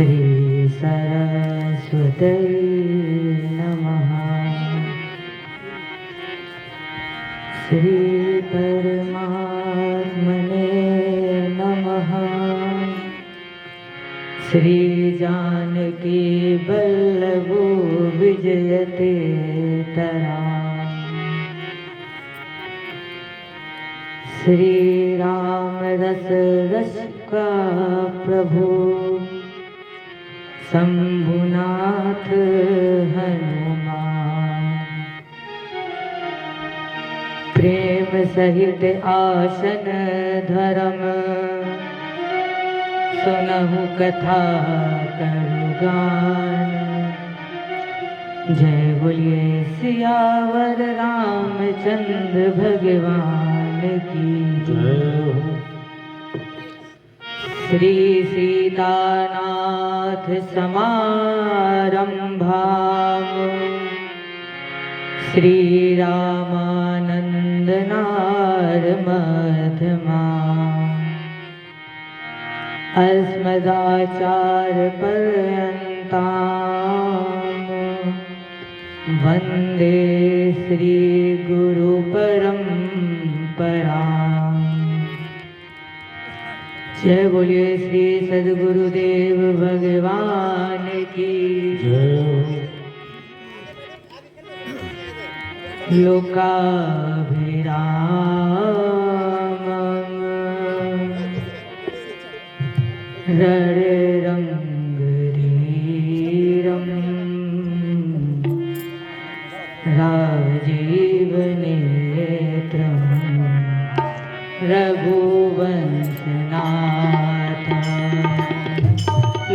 श्री सरस्वती नमः। श्री परमात्मने नमः। श्री जानकी वल्लभो विजयते तराम्। श्री राम रस रस का प्रभु शंभुनाथ हनुमान। प्रेम सहित आसन धर्म सुनहु कथा करुगान। जय बोलिए सियावर रामचंद्र भगवान की जय। श्री सीतानाथ समारंभाम श्री रामानंद नारमध्यमाम्। अस्मदाचार्य पर्यन्ताम् वन्दे श्री गुरु परम्पराम्। जय बोलिए श्री सद्गुरुदेव भगवान की जय। लोकाभिरामं रणरङ्गधीरं राजीवनेत्रं रघुवंशनाथं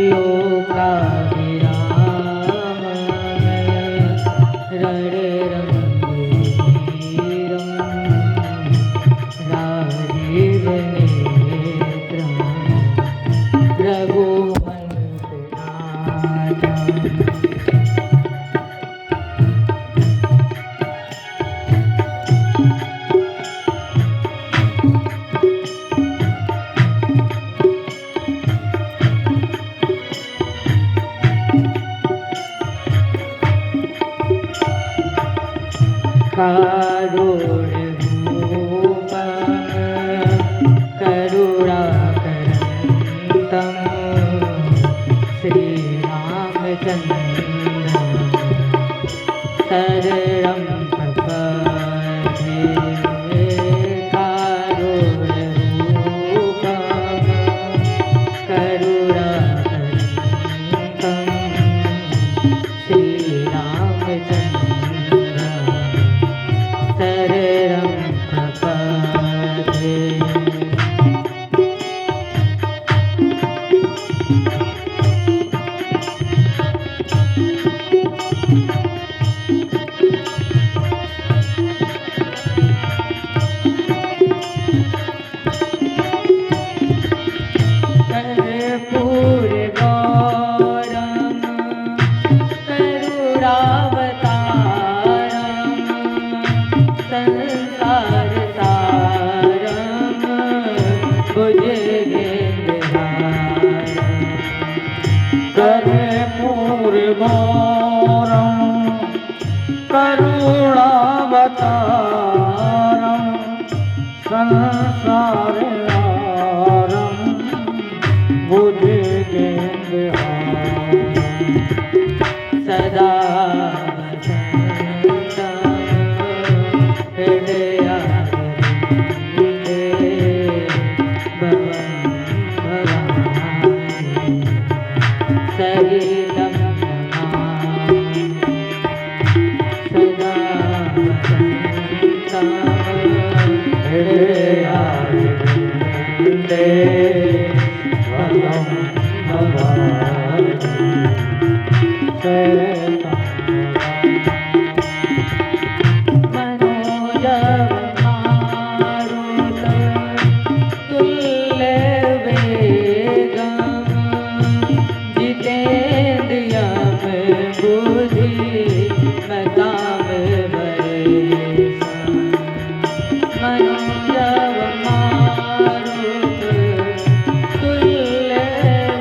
लोकाभिरामं रणरङ्गधीरं राजीवनेत्रं रघुवंशनाथं। कारुण्यरूपं करुणाकरन्तं श्रीरामचन्द्रं शरणं प्रपद्ये। कारुण्यरूपं करुणाकरन्तं श्रीरामचन्द्रं शरणं प्रपद्ये। कर्पूरगौरं करुणावतारं संसारसारं भुजगेन्द्रहारं। कर्पूरगौरं करुणावतारं संसारसारं भुजगेन्द्रहारं। सदा वसन्तं हृदयारविन्दे भवं भवामि सहितं नमामि। सदा वसन्तं हृदयारविन्दे भवं भवामि सहितं मनोजव मारुतं तुल्यवेगं जितेन्द्रियं बुद्धिमतां वरिष्ठं। मनोजव मारुतं तुल्यवेगं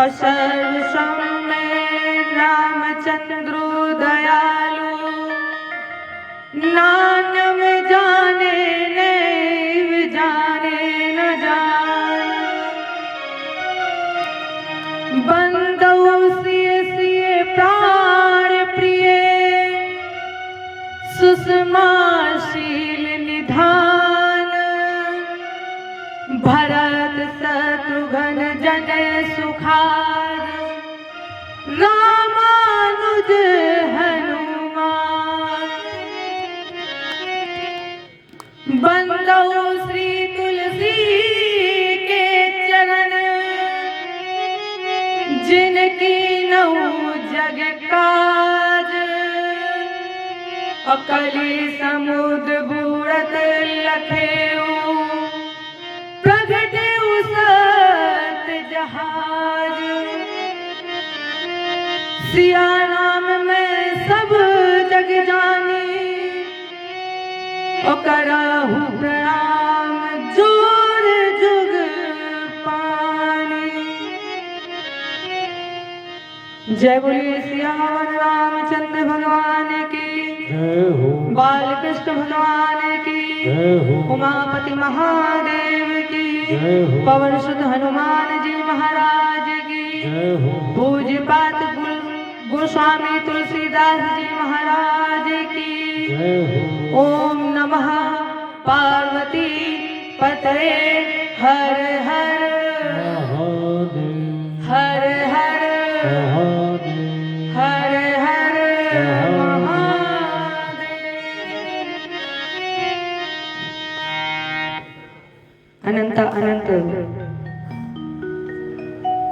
और सर्व में रामचंद्र दयालु, नानम जाने नैव जाने न जान, बंदौ सिय सिय प्राण प्रिय, सुषमाशील निधान, भरत शत्रुघ्न जन सुखार, रामानुज हनुमान, बंदौ श्री तुलसी के चरण, जिनकी नौ जग काज, अकली समुद्र बूढ़त लखेऊ, प्रगटेऊ सत जहाज, सिया नाम में सब जग जानी, करहु प्रणाम जोर जुग पानी। जय बोलिए सियावर रामचंद्र भगवान की, बाल कृष्ण भगवान की, उमापति महादेव की, पवन सुत हनुमान जी महाराज की, पूज्य पात गोस्वामी तुलसीदास जी महाराज की। ओम नमः पार्वती पतये हर हर हर हर हर हर महादेव। अनंत अनंत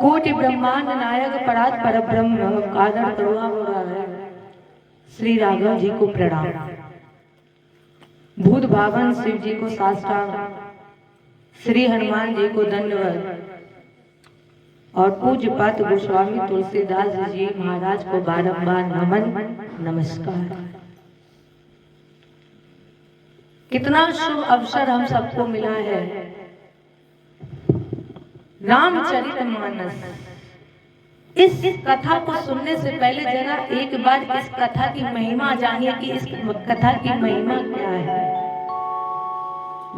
कोटि ब्रह्मांड नायक परात पर ब्रह्म कादर तरुआ हो रहा है। श्री राघव जी को प्रणाम, भूत भावन शिव जी को साष्टांग, श्री हनुमान जी को दंडवत और पूज्य पात गोस्वामी तुलसीदास जी महाराज को बारंबार नमन नमस्कार। कितना शुभ अवसर हम सबको मिला है। रामचरितमानस, इस कथा को सुनने से पहले जरा एक बार इस कथा की महिमा जानिए कि इस कथा की महिमा क्या है।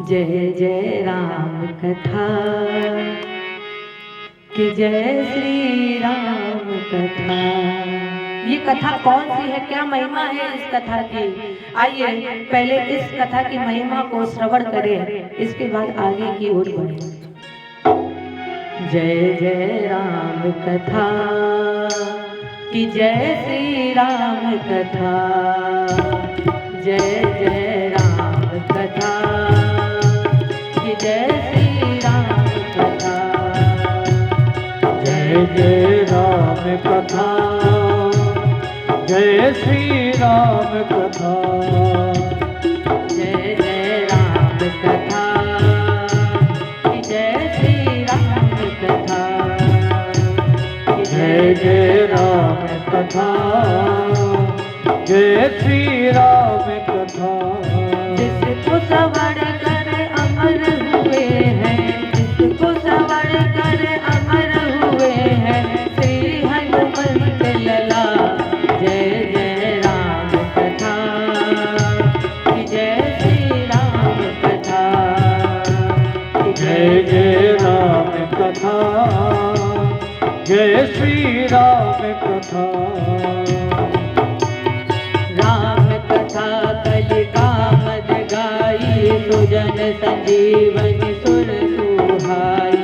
जय जय राम कथा कि जय श्री राम कथा। ये कथा कौन सी है, क्या महिमा है इस कथा की? आइए पहले इस कथा की महिमा को श्रवण करें, इसके बाद आगे की ओर बढ़ें। जय जय राम कथा कि जय श्री राम कथा, जय जय राम कथा कि जय श्री राम कथा, जय जय राम कथा, जय श्री राम कथा, जय जय राम कथा कि जय श्री राम कथा, जय जय राम कथा, जय श्री राम कथा। जिसको सवर कर अमर हुए हैं, जिसको सवर कर अमर हुए हैं, श्री हनुमंत लला। जय जय राम कथा कि जय श्री राम कथा, जय जय राम कथा, जय श्री राम कथा। राम कथा कलिकामद गाई, सुजन संजीवनी सुर सुहाई।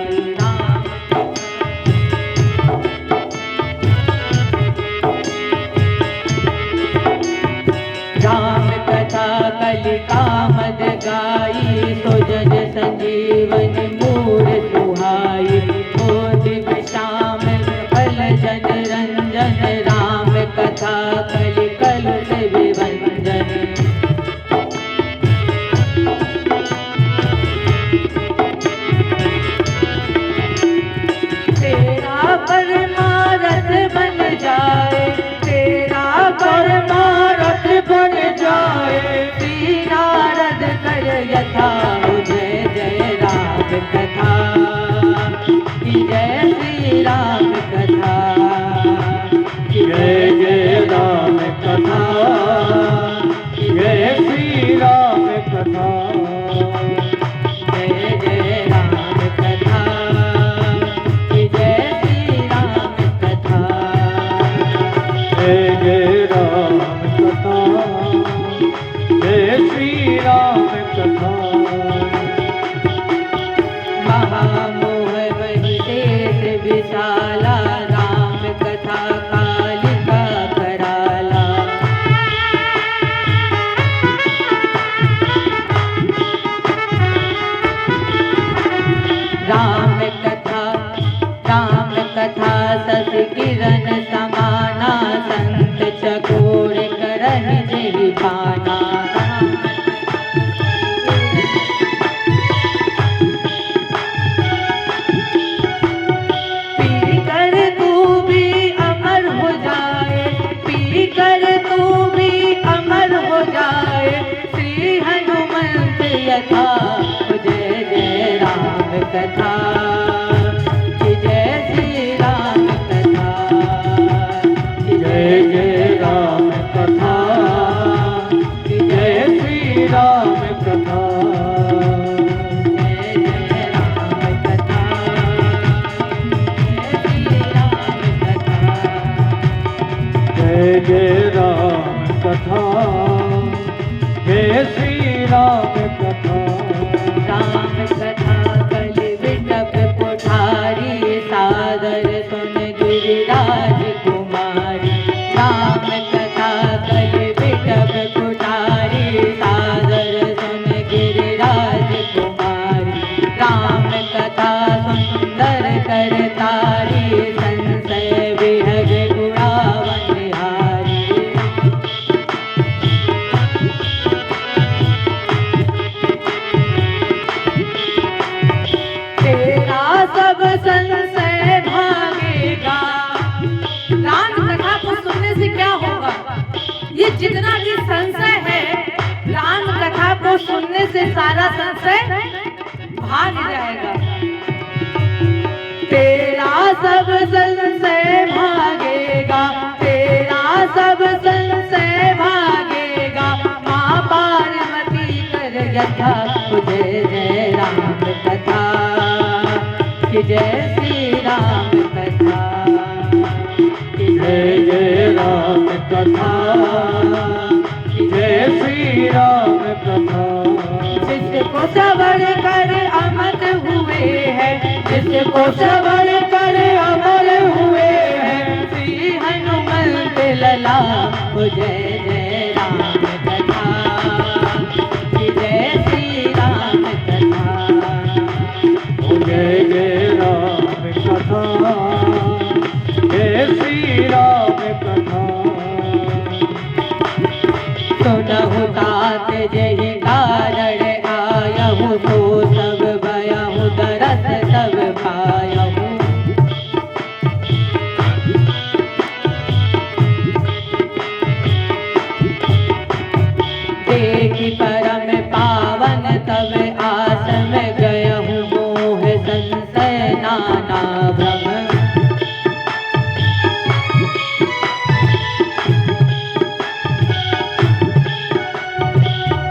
राम कथा कलिकामद गाई, सुजन संजीवनी मूर सुहाई। दिव्य श्याम फल जन रंजन, राम कथा कलि कलुष विभंजन। तेरा परमारथ बन जाए, तेरा परमारथ बन जाए, श्री नारद कर यथा जय जय जय राम कथा, जय श्री राम कथा, जय जय राम कथा, जय श्री राम कथा, जय जय राम कथा, जय श्री राम कथा। महामोह वहितेश विशाला, राम कथा कालिका कराला। राम कथा सत किरण समाना, संत चकोर करहि जेहि पाना। पी कर तू भी अमर हो जाए, पी कर तू भी अमर हो जाए, श्री हनुमंत यथा। जय जय राम कथा, जय श्री राम कथा, जय जय राम कथा, जय श्री राम कथा, जय जय राम कथा, जय श्री राम कथा, जय जय राम कथा, जय श्री राम कथा। राम कथा कल विटप कोठारी, सादर सुन गिरिराज कुमारी। राम कथा कल विटप कोठारी, सादर सुन गिरिराज कुमारी। राम कथा सुंदर करतारी, संशय विहग गुणावन हारी। तेरा सब संशय भागेगा। राम कथा को सुनने से क्या होगा? ये जितना भी संशय है, राम कथा को सुनने से सारा संशय भाग जाएगा। तेरा सब संशय भागेगा, तेरा सब संशय भागेगा, माँ पार्वती कर यथा। जय जय राम कथा, कि जय श्री राम कथा, कि जय जय राम कथा, जय श्री राम कथा। जिसको सवर कर अमर हुए हैं, जिसको सवर कर अमर हुए हैं, श्री हनुमंत लला। जय जय राम कथा, कि जय श्री राम कथा, जय जय राम कथा, जय श्री राम कथा। सुनहु तात जहि कारण आयहु, सो सब भयहु दरस सब पायहु। देखि परम पावन तब आसम गयहु, मोह संशय नाना भ्रम।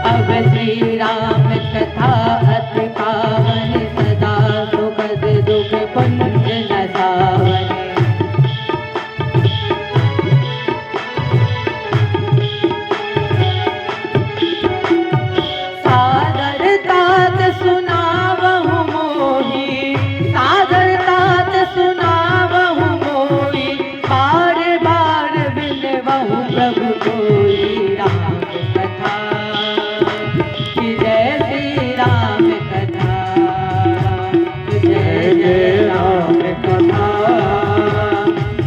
अब श्री राम कथा अति पावन, सदा सुखद दुख पुंज न सावन। सादर तात सुनावहु मोहि, सादर तात सुनावहु मोहि, बार बार बिनवहु प्रभु कोई। राम कथा, कि जय श्री राम कथा, जय जय राम कथा,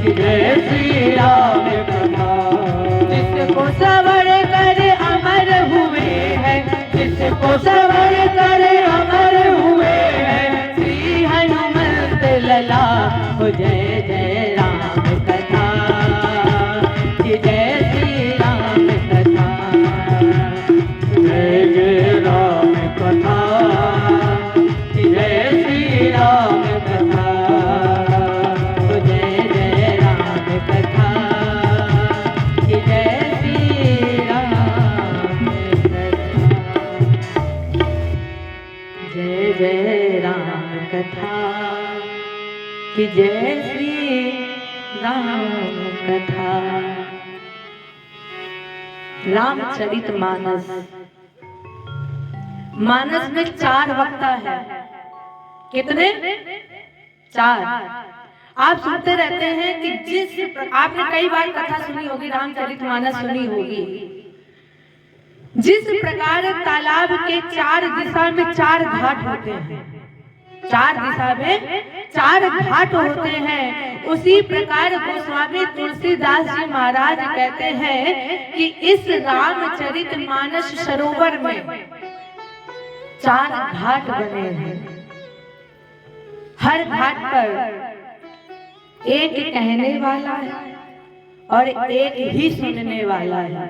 जय श्री राम कथा। जिसको सवर कर अमर हुए हैं, जिसको सवर कर अमर हुए हैं, श्री हनुमंत लला। जय जय राम कथा, कि जय श्री राम कथा, जय जय राम कथा, जय श्री राम कथा। जय जय राम कथा, कि जय श्री राम कथा। रामचरितमानस, मानस में 4 वक्ता है। कितने? 4। आप सुनते रहते हैं कि आपने कई बार कथा सुनी होगी, रामचरितमानस सुनी होगी। जिस प्रकार तालाब के 4 दिशा में 4 घाट होते हैं, 4 दिशा में 4 घाट होते हैं, उसी प्रकार गोस्वामी तुलसीदास जी महाराज कहते हैं कि इस रामचरितमानस सरोवर में 4 घाट बने हैं। हर घाट पर एक कहने वाला है और एक ही सुनने वाला है।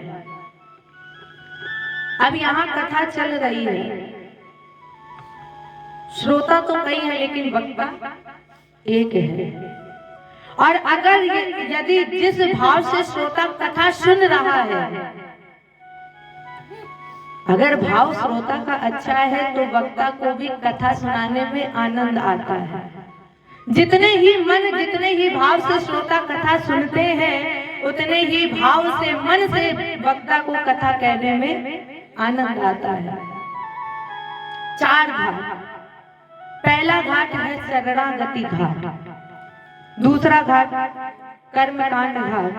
अब यहाँ कथा चल रही है, श्रोता तो कई है लेकिन वक्ता एक है। और अगर यदि जिस भाव से श्रोता कथा सुन रहा है, अगर भाव श्रोता का अच्छा है तो वक्ता को भी कथा सुनाने में आनंद आता है। जितने ही भाव से श्रोता कथा सुनते हैं, उतने ही भाव से मन से वक्ता को कथा कहने में आनंद आता है। 4 घाट। पहला घाट है शरणागति घाट, दूसरा घाट कर्मकांड घाट,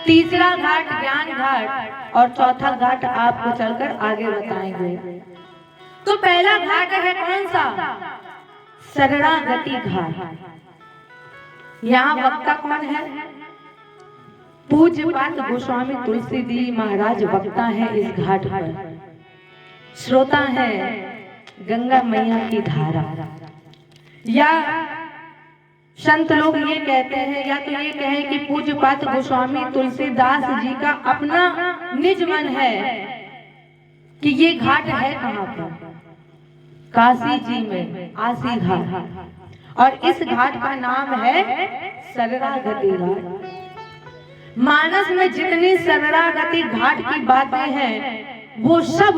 तीसरा घाट ज्ञान घाट और चौथा घाट आपको चलकर आगे बताएंगे। तो पहला घाट है कौन सा? शरणागति घाट। यहाँ वक्ता कौन है? पूज्यपाद गोस्वामी तुलसीदास महाराज वक्ता है इस घाट पर। श्रोता है गंगा मैया की धारा। या संत लोग ये कहते हैं, या तो ये कहें कि पूज्यपाद गोस्वामी तुलसीदास जी का अपना निज मन है कि ये घाट है कहाँ पर? काशी जी में आसी घाट, और इस घाट का नाम है शरणागति घाट। मानस में जितनी शरणागति घाट की बातें हैं वो सब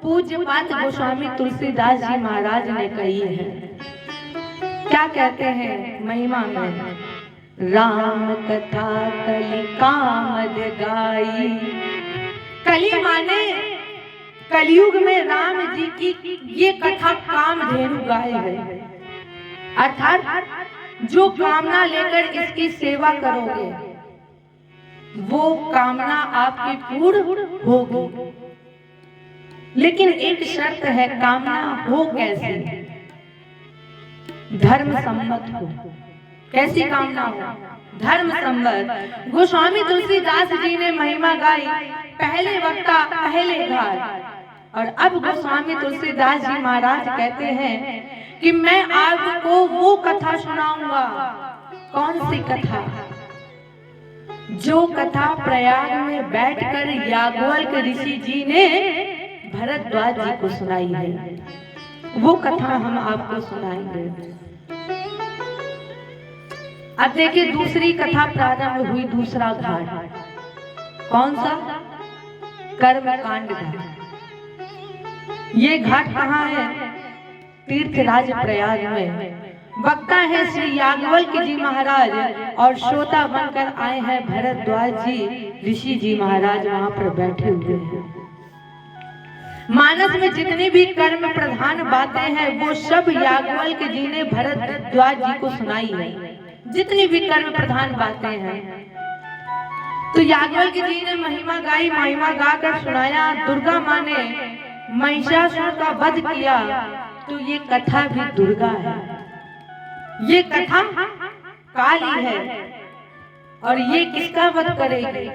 पूज्यपाद गोस्वामी तुलसीदास जी महाराज ने कही है। क्या कहते हैं महिमा में? राम कथा कलि कामद गाई। कली माने कलयुग में राम जी की ये कथा कामधेनु गाय है, अर्थात जो कामना लेकर इसकी सेवा करोगे वो कामना आपकी पूर्ण होगी। लेकिन एक शर्त है, कामना हो कैसे? धर्म सम्मत हो। कैसी कामना हो? धर्म सम्मत। गोस्वामी तुलसीदास जी ने महिमा गाई, पहले वक्ता पहले घाट। और अब गोस्वामी तुलसीदास जी महाराज कहते हैं कि मैं आपको वो कथा सुनाऊंगा। कौन सी कथा? जो कथा प्रयाग में बैठकर याज्ञवल्क्य ऋषि जी ने भरद्वाज जी को सुनाई है, वो कथा हम आपको सुनाएंगे। अब देखिए दूसरी कथा प्रारंभ हुई, दूसरा घाट। कौन सा? कर्मकांड घाट। ये घाट कहाँ है? तीर्थराज प्रयाग में। वक्ता है श्री याज्ञवल्क्य जी महाराज और श्रोता बनकर आए हैं भरद्वाज जी ऋषि जी महाराज, वहां पर बैठे हुए हैं। मानस में जितनी भी कर्म प्रधान बातें हैं वो सब याज्ञवल्क्य जी ने भरद्वाज जी को सुनाई है। जितनी भी कर्म प्रधान बातें हैं तो याज्ञवल्क्य जी ने महिमा गाई, महिमा गाकर सुनाया। दुर्गा माँ ने महिषासुर का वध किया, तो ये कथा भी दुर्गा है। ये कथा काली है और ये किसका वध करेगी?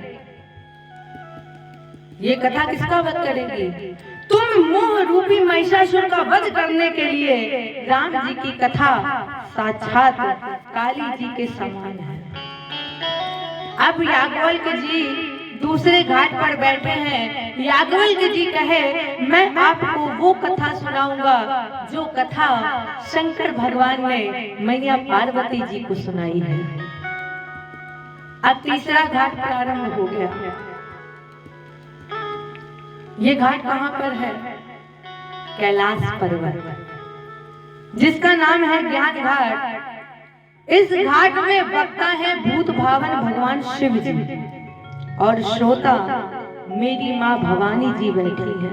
ये कथा किसका वध करेगी? तुम मोह रूपी महिषासुर का वध करने के लिए राम जी की कथा साक्षात काली जी के समान है। अब याज्ञवल्क्य जी दूसरे घाट पर बैठे हैं। याज्ञवल्क्य जी कहे, मैं आपको वो कथा सुनाऊंगा जो कथा शंकर भगवान ने मैया पार्वती जी को सुनाई है। अब तीसरा घाट प्रारंभ हो गया। ये घाट कहाँ पर है? कैलाश पर्वत, जिसका नाम है ज्ञान घाट। इस घाट में वक्ता है भूत भावन भगवान शिव जी और श्रोता मेरी माँ भवानी जी बैठी है।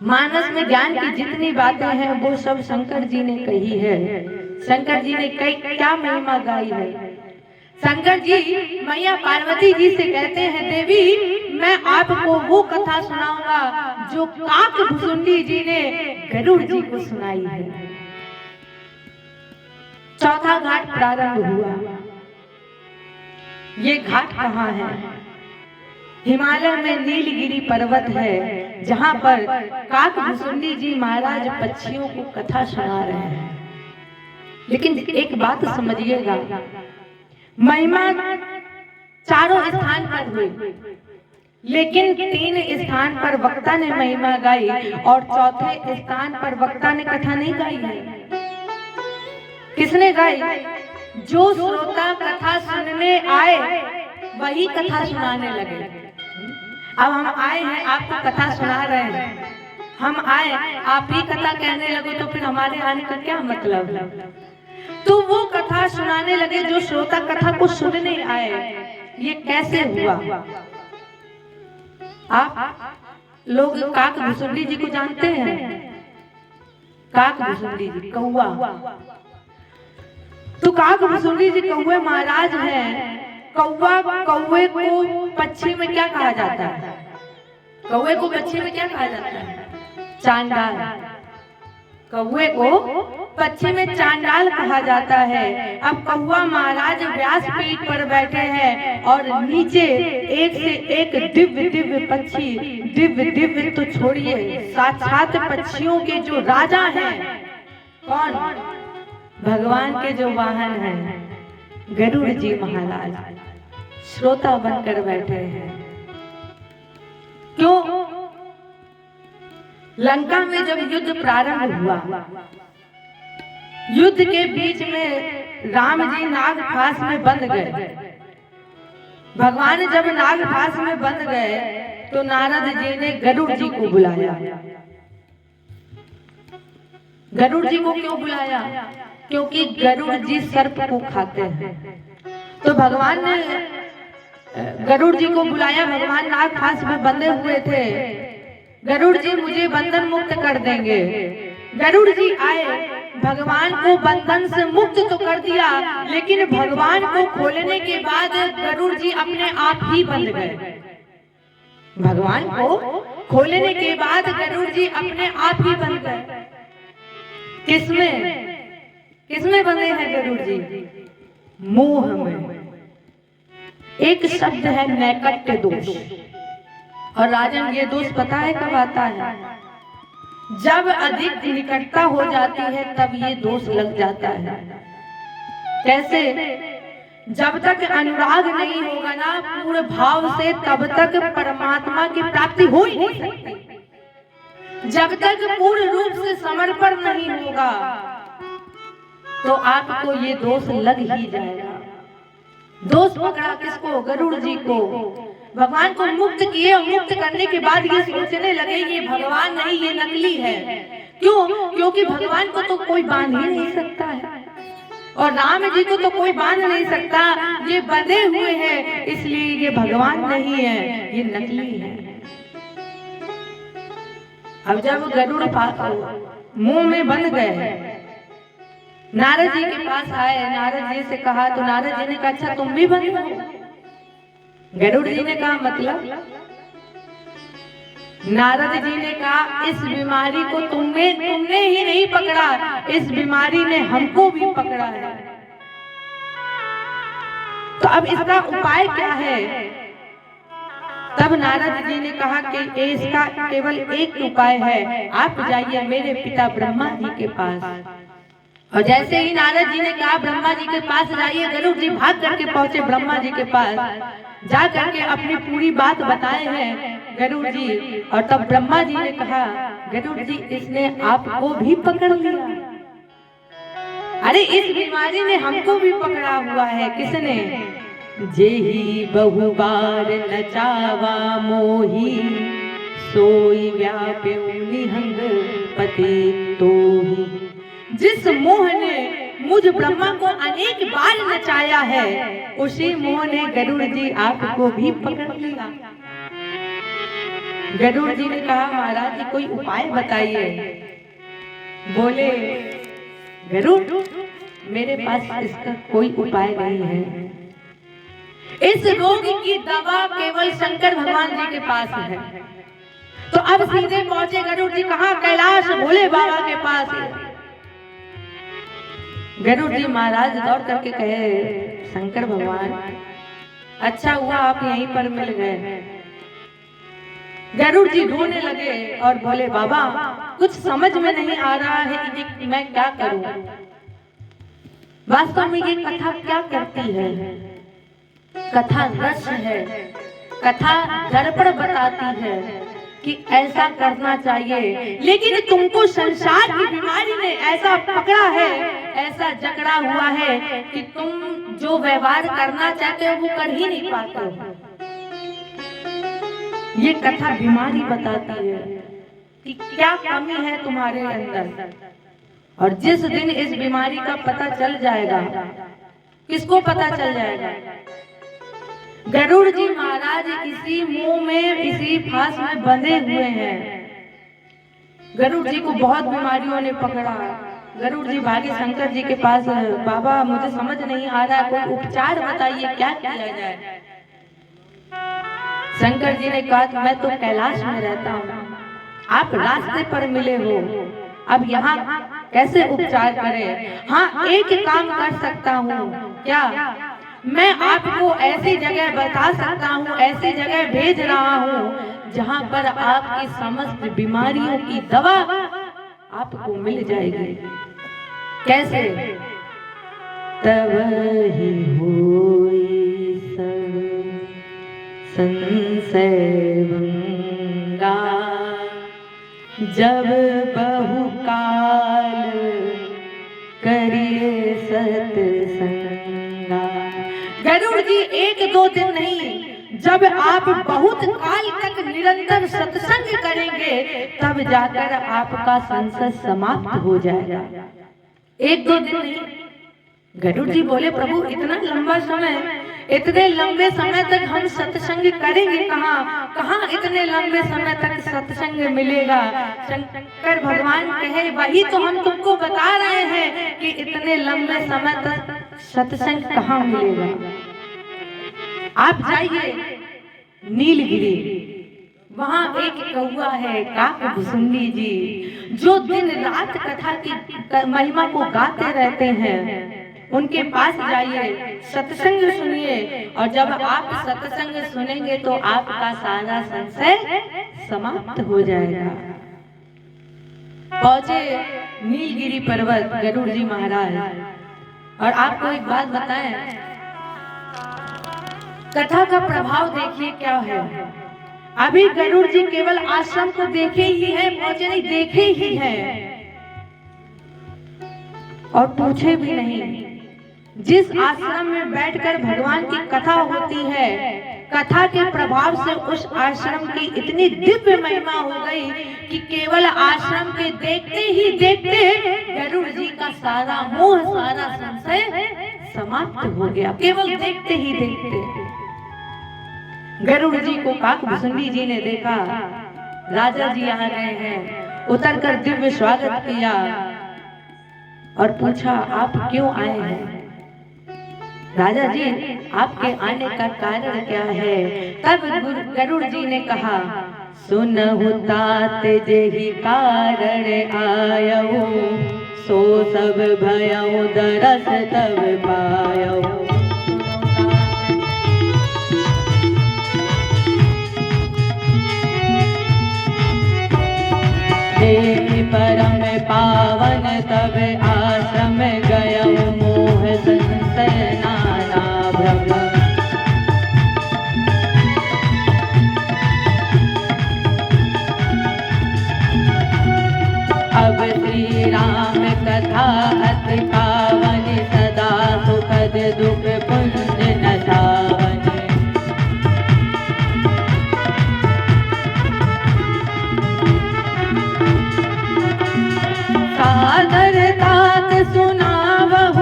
मानस में ज्ञान की जितनी बातें हैं वो सब शंकर जी ने कही है। शंकर जी ने कई क्या महिमा गाई है। शंकर जी मैया पार्वती जी से कहते हैं, देवी मैं आपको वो कथा सुनाऊंगा जो काक भुसुंडी जी ने गरुड़ जी को सुनाई है। चौथा घाट प्रारंभ हुआ। ये घाट कहाँ है? हिमालय में नीलगिरी पर्वत है, जहाँ पर काक भुसुंडी जी महाराज पक्षियों को कथा सुना रहे हैं। लेकिन एक बात समझिएगा, महिमा चारों स्थान पर हुई, लेकिन 3 स्थान पर वक्ता ने महिमा गाई और चौथे स्थान पर वक्ता ने कथा नहीं गाई है। किसने गाई? जो श्रोता कथा सुनने आए वही कथा सुनाने लगे। अब हम आए हैं, आपको कथा सुना रहे हैं, हम आए आप ही कथा कहने लगे तो फिर हमारे आने का क्या मतलब? तो वो कथा सुनाने लगे जो श्रोता कथा को सुनने आए। ये कैसे हुआ? आप लोग काक भुसुंडी जी को जानते हैं? काक भुसुंडी जी कौआ, तो काक भुसुंडी जी कौए महाराज हैं। कौए को पक्षी में क्या कहा जाता है? कौए को पक्षी में क्या कहा जाता है? चांडाल। कौए को पक्षी में चांडाल कहा जाता है। अब कौआ महाराज व्यासपीठ पर बैठे हैं और नीचे एक से एक दिव्य दिव्य पक्षी, दिव्य दिव्य तो छोड़िए, साक्षात पक्षियों के जो राजा हैं, कौन? भगवान के जो वाहन हैं, गरुड़ जी महाराज श्रोता बनकर बैठे हैं। क्यों? लंका में जब युद्ध प्रारंभ हुआ, युद्ध के बीच में राम जी नाग फांस में बंध गए। भगवान जब नाग फांस में बंध गए तो नारद जी ने गरुड़ जी को बुलाया। गरुड़ जी को क्यों बुलाया? क्योंकि गरुड़ जी सर्प को खाते हैं। तो भगवान ने गरुड़ जी को बुलाया। भगवान नाग फांस में बंधे हुए थे। गरुड़ जी मुझे बंधन मुक्त कर देंगे। गरुड़ जी आए, भगवान को बंधन से मुक्त तो कर दिया, लेकिन भगवान को खोलने के बाद गरुड़ जी अपने आप ही बंध गए। भगवान को खोलने के बाद गरुड़ जी अपने आप ही बंध गए। किसमें किसमें बंधे हैं गरुड़ जी? मोह में। एक शब्द है नैकट्य दोष। और राजन ये दोष पता है कब आता है? जब अधिक निकटता हो जाती है तब ये दोष लग जाता है। कैसे? जब तक अनुराग नहीं होगा ना पूर्ण भाव से, तब तक परमात्मा की प्राप्ति हो ही नहीं सकती। जब तक पूर्ण रूप से समर्पण नहीं होगा तो आपको ये दोष लग ही जाएगा। दोष पकड़ा किसको? गरुड़ जी को। भगवान को मुक्त किए और मुक्त करने के बाद ये सोचने लगे ये भगवान नहीं, ये नकली है। क्यों? क्योंकि भगवान को तो कोई बांध ही नहीं सकता है और राम जी को तो कोई बांध नहीं सकता। ये बंधे हुए हैं, इसलिए ये भगवान नहीं है, ये नकली है। अब जब गरुड़ मुंह में बंध गए, नारद जी के पास आए, नारद जी से कहा तो नारद जी ने कहा अच्छा तुम भी बंद हो? गरुड़ जी ने कहा मतलब? नारद जी ने कहा इस बीमारी को तुमने ही नहीं पकड़ा, इस बीमारी ने हमको भी पकड़ा है। तो अब इसका उपाय क्या है? तब नारद जी ने कहा कि इसका केवल एक उपाय है, आप जाइए मेरे पिता ब्रह्मा जी के पास। और जैसे ही नारद जी ने कहा ब्रह्मा जी के पास जाइए, गरुड़ जी भाग करके पहुंचे ब्रह्मा जी के पास। जा करके अपनी पूरी बात बताए हैं गरुड़ जी। और तब ब्रह्मा जी ने कहा गरुड़ जी इसने आपको भी पकड़ लिया। अरे इस बीमारी ने हमको भी पकड़ा हुआ है। किसने? जेही बहु बार नचावा मोही, सोई व्याप्यु निहंग पति तो। जिस मोह ने मुझ ब्रह्मा को अनेक बार नचाया है, उसी मोह ने गरुड़ जी आपको भी पकड़ लिया। गरुड़ जी ने कहा महाराज जी कोई उपाय बताइए। बोले गरुड़ मेरे पास इसका कोई उपाय नहीं है, इस रोग की दवा केवल शंकर भगवान जी के पास है। तो अब सीधे पहुंचे गरुड़ जी कहाँ? कैलाश भोले बाबा के पास। गरुड़ जी महाराज दौड़ करके कहे शंकर भगवान अच्छा हुआ आप यहीं पर मिल गए। गरुड़ जी रोने लगे और बोले बाबा कुछ समझ में नहीं आ रहा है कि मैं क्या करूं। वास्तव में ये कथा क्या करती है? कथा रस है, कथा दर्पण बताती है कि ऐसा करना चाहिए, लेकिन तुमको संसार की बीमारी ने ऐसा पकड़ा है, ऐसा जकड़ा हुआ है कि तुम जो व्यवहार करना चाहते हो वो कर ही नहीं पाते हो। ये कथा बीमारी बताती है कि क्या कमी है तुम्हारे अंदर। और जिस दिन इस बीमारी का पता चल जाएगा, किसको पता चल जाएगा? गरुड़ जी महाराज इसी मुंह में, इसी फांस में बंधे हुए हैं। गरुड़ जी को बहुत बीमारियों ने पकड़ा। गरुड़ जी भागे शंकर जी के पास, बाबा मुझे समझ नहीं आ रहा, कोई उपचार बताइए क्या किया जाए। शंकर जी ने कहा मैं तो कैलाश में रहता हूँ, आप रास्ते पर मिले हो, अब यहाँ कैसे उपचार करें? हाँ एक काम कर सकता हूँ, क्या? मैं आपको ऐसी जगह बता सकता हूँ, ऐसी जगह भेज रहा हूँ जहाँ पर आपकी समस्त बीमारियों की दवा आपको मिल जाएगी। कैसे? तब ही होई सब संशय भंगा, जब बहुकाल करिए सत्संगा। गरुड़ जी एक दो दिन नहीं, जब आप बहुत काल तक निरंतर सत्संग करेंगे तब जाकर आपका संशय समाप्त हो जाएगा। एक दो दिन नहीं। गरुड़ जी बोले प्रभु इतना लंबा समय, इतने लंबे समय तक हम सत्संग करेंगे कहाँ इतने लंबे समय तक सत्संग मिलेगा? शंकर भगवान कहे वही तो हम तुमको बता रहे हैं कि इतने लंबे समय तक सत्संग कहाँ मिलेगा। आप जाइए नीलगिरी, वहाँ एक कौआ है काकभुसुंडी जी, जो दिन रात कथा की महिमा को गाते रहते हैं। उनके पास जाइए, सत्संग सुनिए, और जब आप सत्संग सुनेंगे तो आपका सारा संशय समाप्त हो जाएगा। पहुंचे नीलगिरी पर्वत गरुड़ जी महाराज। और आपको एक बात बताएं, कथा का प्रभाव देखिए क्या है। अभी गरुड़ जी केवल आश्रम को देखे ही है, पहुंचे नहीं, देखे ही है और पूछे भी नहीं। जिस आश्रम में बैठकर भगवान की कथा होती है, कथा के प्रभाव से उस आश्रम की इतनी दिव्य महिमा हो गई कि केवल आश्रम के देखते ही देखते गरुड़ जी का सारा मोह, सारा संशय समाप्त हो गया, केवल देखते ही देखते। गरुड़ जी को काकभुसुंडी जी ने देखा, राजा जी आ गए हैं, उतरकर दिव्य स्वागत किया और पूछा आप क्यों आए हैं? राजा जी आपके आने का कारण क्या है? तब गरुड़ जी ने कहा सुनहु तात जेहि कारण आयऊ, सो सब भयऊ दरस तब पायऊ। परम पावन तब आश्रम गयऊ, मोह संशय नाना भ्रम। अब श्री राम कथा अति पावन, सदा सुखद दुख पुण्य नसावन। सादर तात सुनावहु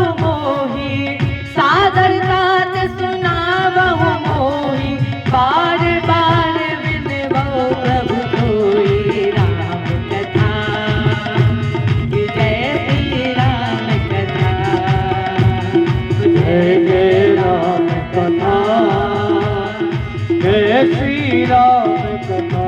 श्री राम कथा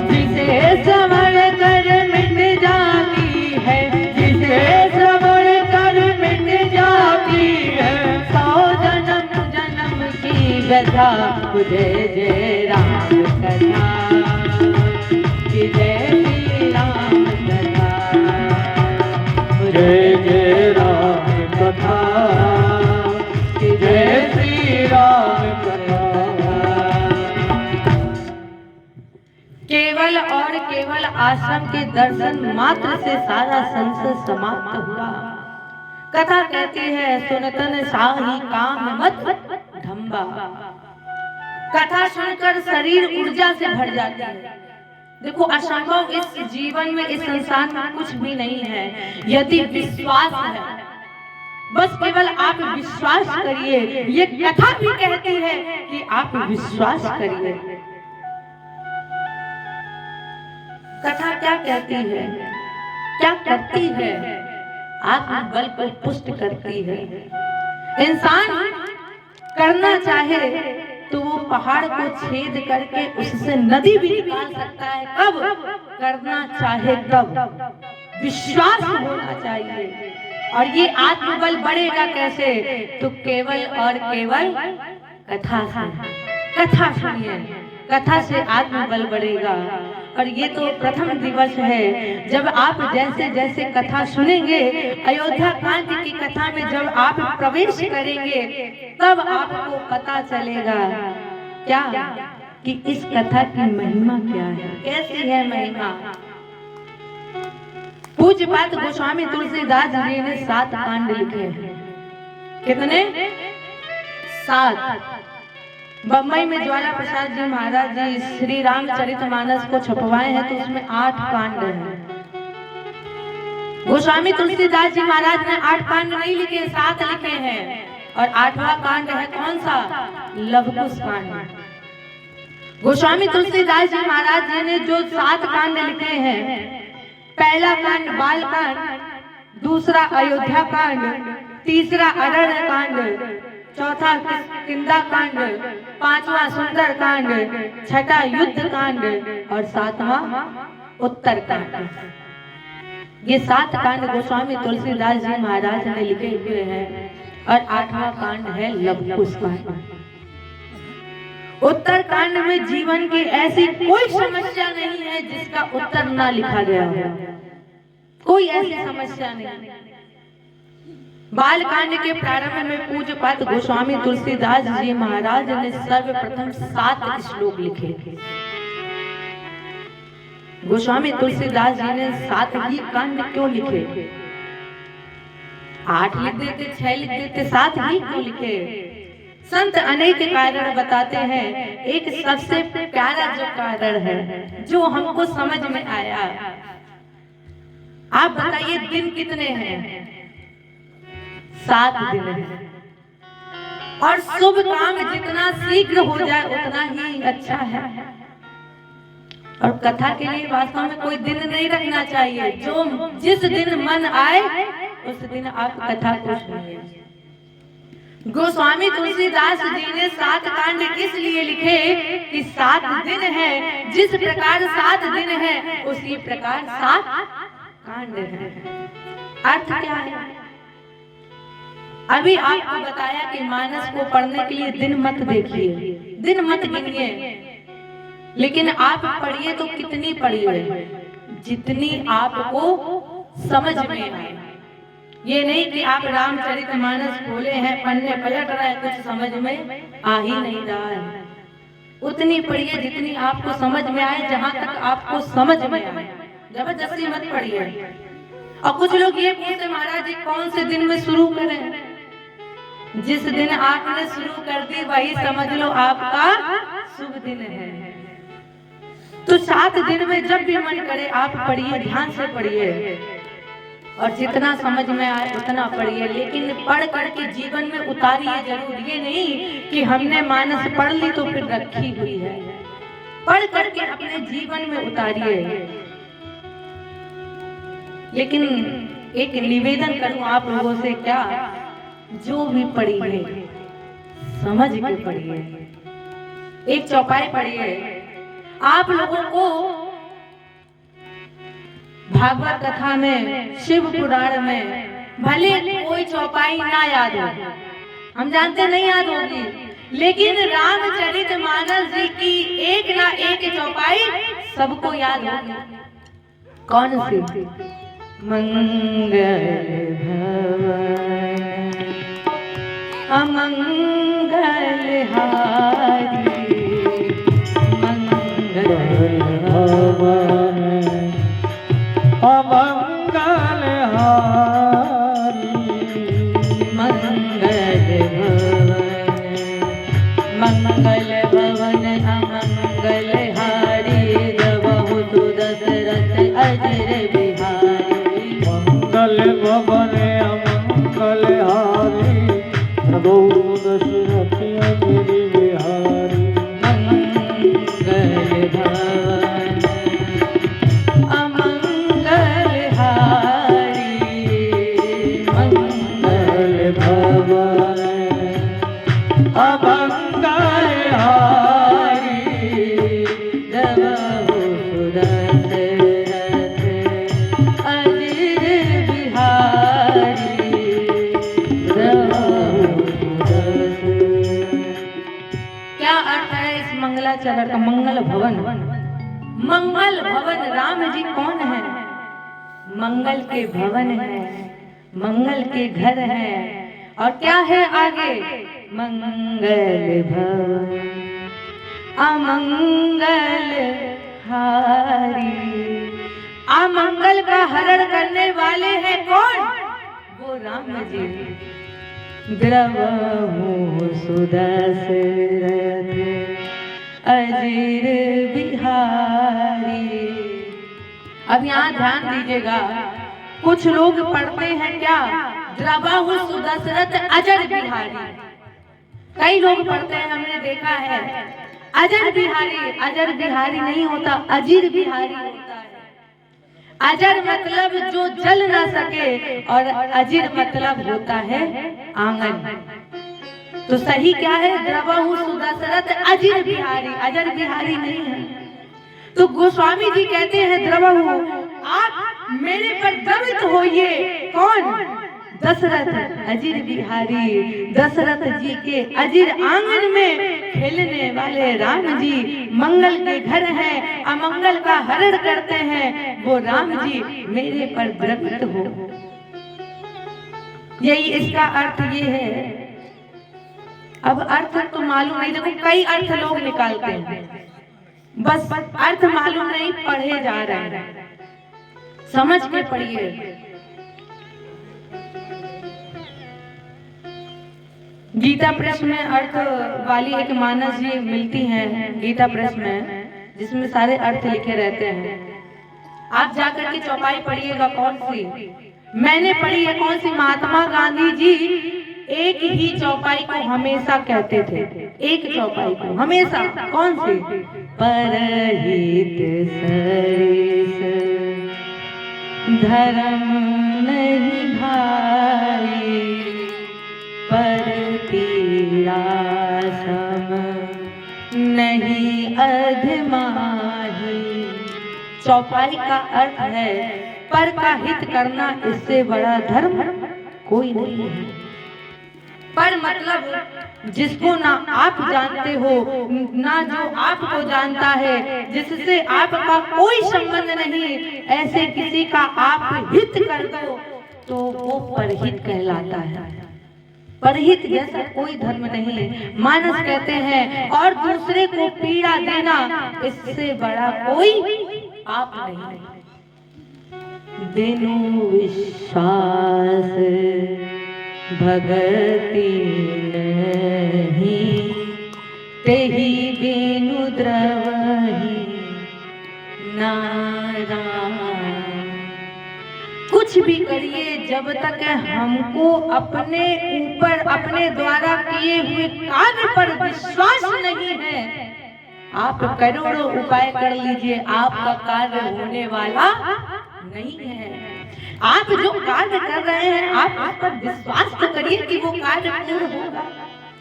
जिसे श्रवण कर मिट जाती है, जिसे श्रवण कर मिट जाती है, 100 जन्म जन्म की व्यथा। जय जय राम कथा कि जय श्री राम कथा। जय जय राम कथा कि जय श्री राम कथा। केवल और केवल आश्रम के दर्शन मात्र से सारा संसार समाप्त हुआ। कथा कहती है सुनतन शाही काम मत ढंबा। कथा सुनकर शरीर ऊर्जा से भर जाता है। देखो असंभव इस जीवन में इस संसार में कुछ भी नहीं है यदि विश्वास है। बस केवल आप विश्वास करिए। ये कथा भी कहती है कि आप विश्वास करिए। कथा क्या कहती है, क्या करती है? आत्मबल को पुष्ट करती है। इंसान करना चाहे तो वो पहाड़ को छेद करके उससे नदी भी निकाल सकता है। कब करना चाहे तब विश्वास होना चाहिए। और ये आत्मबल बढ़ेगा कैसे? तो केवल और केवल कथा से। कथा सुनिए, कथा से आत्मबल बढ़ेगा। और ये तो प्रथम दिवस है। जब आप जैसे जैसे कथा सुनेंगे, अयोध्या कांड की कथा में जब आप प्रवेश करेंगे तब आपको पता चलेगा क्या कि इस कथा की महिमा क्या है, कैसी है महिमा। पूज्यपाद गोस्वामी तुलसीदास जी ने 7 कांड लिखे हैं। कितने? 7। बम्बई में ज्वाला प्रसाद जी महाराज जी श्री रामचरितमानस को छपवाए हैं तो उसमें 8 कांड हैं। गोस्वामी तुलसीदास जी महाराज ने 8 कांड नहीं लिखे, 7 लिखे हैं। और 8वां कांड है कौन सा? लवकुश कांड। गोस्वामी तुलसीदास जी महाराज जी ने जो 7 कांड लिखे हैं, पहला कांड बाल कांड, दूसरा अयोध्या कांड, तीसरा अरण्य कांड, चौथा किंदा कांड, 5वां सुंदर कांड, 6ठा युद्ध कांड और 7वां उत्तर कांड। ये 7 कांड गोस्वामी तुलसीदास जी महाराज ने लिखे हुए हैं। और 8वां कांड है लवकुश कांड। उत्तर कांड में जीवन की ऐसी कोई समस्या नहीं है जिसका उत्तर ना लिखा गया हो। कोई ऐसी समस्या नहीं। बाल कांड के प्रारंभ में पूज्यपाद गोस्वामी तुलसीदास जी महाराज ने सर्वप्रथम 7 श्लोक लिखे। गोस्वामी तुलसीदास जी ने 7 ही कांड क्यों लिखे? 8 लिख देते, 6 लिख देते, 7 ही क्यों लिखे? संत अनेक कारण बताते हैं। एक सबसे प्यारा जो कारण है, जो हमको समझ में आया, आप बताइए दिन कितने हैं? 7 दिन है। और शुभ काम जितना शीघ्र हो जाए उतना ही अच्छा है। और कथा के लिए वास्तव में कोई दिन नहीं रखना चाहिए। जो जिस दिन मन आए उस दिन आप कथा को सुनिए। गोस्वामी तुलसीदास जी ने 7 कांड इसलिए लिखे कि 7 दिन है। जिस प्रकार 7 दिन है उसी प्रकार 7 कांड है। अर्थ क्या है? अभी आपको बताया कि मानस को पढ़ने के लिए दिन मत देखिए, दिन मत गिनिए, लेकिन आप पढ़िए तो कितनी पढ़िए? जितनी आपको समझ में आए। ये नहीं कि आप रामचरितमानस खोले हैं, पढ़ने पलट रहे हैं, कुछ समझ में आ ही नहीं रहा है। उतनी पढ़िए जितनी आपको समझ में आए, जहां तक आपको समझ में आए। जबरदस्ती मत पढ़िए। और कुछ लोग ये पूछते महाराज जी कौन से दिन में शुरू करें? जिस दिन आपने शुरू कर दी वही समझ लो आपका शुभ दिन है। तो 7 दिन में जब भी मन करे आप पढ़िए, ध्यान से पढ़िए और जितना समझ में आए उतना पढ़िए। लेकिन पढ़ करके जीवन में उतारिए जरूर। ये नहीं कि हमने मानस पढ़ ली तो फिर रखी हुई है। पढ़ करके अपने जीवन में उतारिए। लेकिन एक निवेदन करूं आप लोगों से, क्या जो भी पढ़िए समझ के पढ़िए। एक चौपाई पढ़ी है। आप लोगों को भागवत कथा में, शिव पुराण में भले कोई चौपाई ना याद हो, हम जानते नहीं याद होगी, लेकिन रामचरितमानस जी की एक ना एक चौपाई सबको याद होगी। कौन सी? मंगल भवन अमंगल हारी, मंगल भवन अमंगल हारी, मंगल भवन अमंगल हारी, रवहु दशरथ अजर बिहारी। मंगल भवन अमंगल हारी, प्रभु दशरथ अजर बिहारी। मंगल भवन अमंगल हारी, मंगल भवन अमंगल हारी, रवहु दशरथ अजर बिहारी, रवहु दशरथ। क्या अर्थ है इस मंगलाचरण का? मंगल भवन, मंगल भवन। राम जी कौन है? मंगल के भवन है, मंगल के घर है। और क्या है आगे? मंगल भवन अमंगल हारी। अमंगल का हरण करने वाले हैं कौन? वो राम जी। द्रवहु सुदशरथ अजर बिहारी। अब यहाँ ध्यान दीजिएगा, कुछ लोग पढ़ते हैं क्या? द्रवहु सुदशरथ अजर बिहारी। कई लोग पढ़ते हैं, हमने देखा है अजर बिहारी। अजर बिहारी नहीं होता, अजीर बिहारी होता है। अजर मतलब जो जल ना सके, और अजीर मतलब होता है आंगन। तो सही क्या है? द्रवहु सुदशरथ अजीर बिहारी, अजर बिहारी नहीं है। तो गोस्वामी जी कहते हैं द्रवहु, आप मेरे पर द्रवित होइए। कौन? दशरथ अजीर बिहारी। दशरथ जी के अजीर आंगन में खेलने वाले राम जी मंगल के घर हैं, अमंगल का हरण करते हैं। वो राम जी मेरे पर द्रवित हो। यही इसका अर्थ ये है। अब अर्थ तो मालूम नहीं, देखो कई अर्थ लोग निकालते हैं, बस अर्थ मालूम नहीं, पढ़े जा रहे हैं। समझ के पढ़िए। गीता प्रेस में अर्थ वाली एक मानस जी मिलती है, गीता प्रेस में, जिसमें सारे अर्थ लिखे रहते हैं। आप जाकर के चौपाई पढ़िएगा। कौन सी मैंने पढ़ी है? कौन सी? महात्मा गांधी जी एक ही चौपाई को हमेशा कहते थे, एक चौपाई को हमेशा। कौन सी? परहित सरिस धर्म नहीं भाई, पर पीड़ा सम नहीं अधमाही। चौपाई का अर्थ है पर का हित करना, इससे बड़ा धर्म कोई नहीं है। पर मतलब जिसको ना आप जानते हो, ना जो आपको जानता है, जिससे आपका कोई संबंध नहीं, ऐसे किसी का आप हित कर दो तो वो परहित कहलाता है। परहित जैसा कोई धर्म नहीं, मानस कहते हैं। और दूसरे को पीड़ा देना, इससे बड़ा कोई आप नहीं। दिनु विश्वास भगति नहीं, तेहि बिनु द्रवहि नारायण। कुछ भी करिए, जब तक हमको अपने ऊपर, अपने द्वारा किए हुए कार्य पर विश्वास नहीं है, आप करोड़ों उपाय कर लीजिए, आपका कार्य होने वाला नहीं है। आप जो कार्य कर रहे हैं, आप उस पर विश्वास तो करिए कि वो कार्य पूर्ण होगा।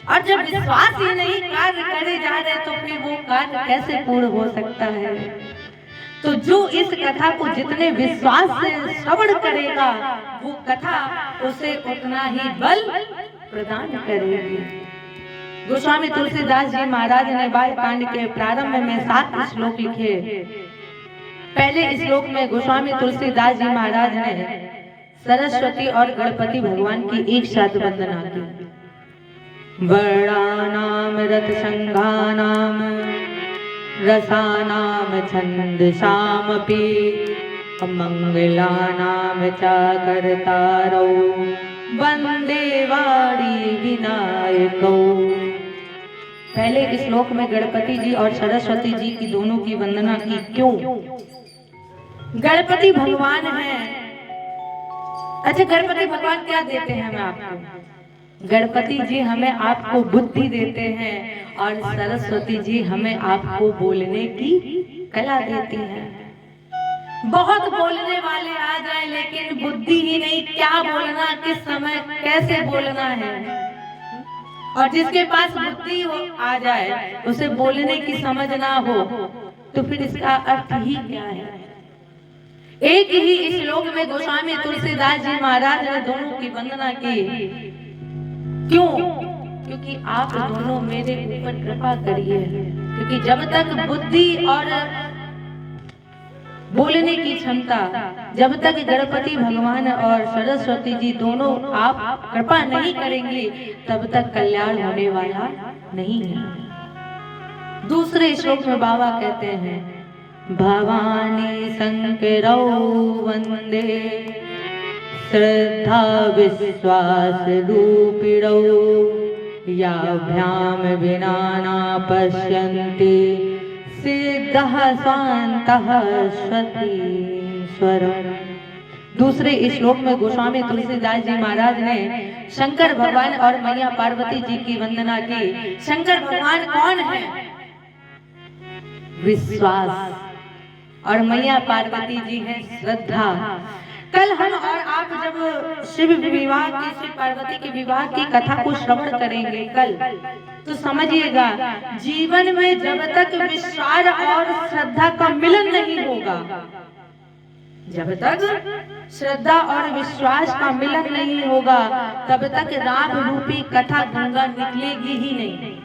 और जब विश्वास ही नहीं कार्य करे जा रहे तो फिर वो कार्य कैसे पूर्ण हो सकता है। तो जो इस कथा को जितने विश्वास से श्रवण करेगा वो कथा उसे उतना ही बल प्रदान करेगी। गोस्वामी तुलसीदास जी महाराज ने बाल कांड के प्रारंभ में 7 श्लोक लिखे। पहले श्लोक में गोस्वामी तुलसीदास जी महाराज ने सरस्वती और गणपति भगवान की एक साथ वंदना की। वर्णानाम रथ संघानाम रसानाम छंदसामपि मंगलानाम च कर्तारौ वंदे वाणी विनायकौ। पहले इस श्लोक में गणपति जी और सरस्वती जी की दोनों की वंदना की। क्यों? गणपति भगवान हैं। अच्छा, गणपति भगवान क्या देते हैं हमें आपको? गणपति जी हमें आपको बुद्धि देते हैं और सरस्वती जी हमें आपको बोलने की कला देती हैं। बहुत बोलने वाले आ जाए लेकिन बुद्धि ही नहीं, क्या बोलना, किस समय कैसे बोलना है। और जिसके पास बुद्धि आ जाए, उसे बोलने की समझ ना हो, तो फिर इसका अर्थ ही क्या है। एक ही इस श्लोक में गोस्वामी तुलसीदास जी महाराज ने दोनों की वंदना की। क्यों? क्योंकि आप दोनों मेरे ऊपर कृपा करिए। क्योंकि जब तक बुद्धि और बोलने की क्षमता, जब तक गणपति भगवान और सरस्वती जी दोनों आप कृपा नहीं करेंगे, तब तक कल्याण होने वाला नहीं है। दूसरे श्लोक में बाबा कहते हैं, भवानी शंकरौ वंदे श्रद्धा विश्वास रूपिणौ याभ्याम विना न पश्यन्ति सिद्धः स्वान्तः सतीश्वरम्। दूसरे इस श्लोक में गोस्वामी तुलसीदास जी महाराज ने शंकर भगवान और मैया पार्वती जी की वंदना की। शंकर भगवान कौन है? विश्वास। और मैया पार्वती जी है श्रद्धा। कल हम और आप जब शिव विवाह की, शिव पार्वती के विवाह की कथा को श्रवण करेंगे कल, तो समझिएगा जीवन में जब तक विश्वास और श्रद्धा का मिलन नहीं होगा, जब तक श्रद्धा और विश्वास का मिलन नहीं होगा, तब तक राम रूपी कथा गंगा निकलेगी ही नहीं।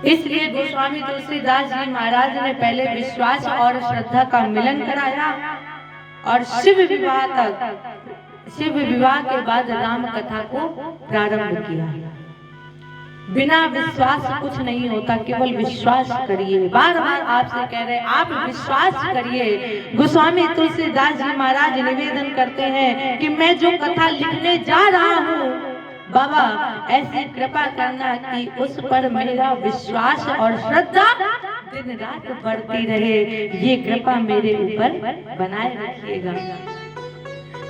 इसलिए गोस्वामी तुलसीदास जी महाराज ने पहले विश्वास और श्रद्धा का मिलन कराया और शिव विवाह के बाद राम कथा को प्रारंभ किया। बिना विश्वास कुछ नहीं होता, केवल विश्वास करिए। बार बार आपसे कह रहे हैं, आप विश्वास करिए। गोस्वामी तुलसीदास जी महाराज निवेदन करते हैं कि मैं जो कथा लिखने जा रहा हूँ, बाबा ऐसी कृपा करना कि उस पर मेरा विश्वास और श्रद्धा दिन रात बढ़ती रहे। ये कृपा मेरे ऊपर बनाए रखिएगा।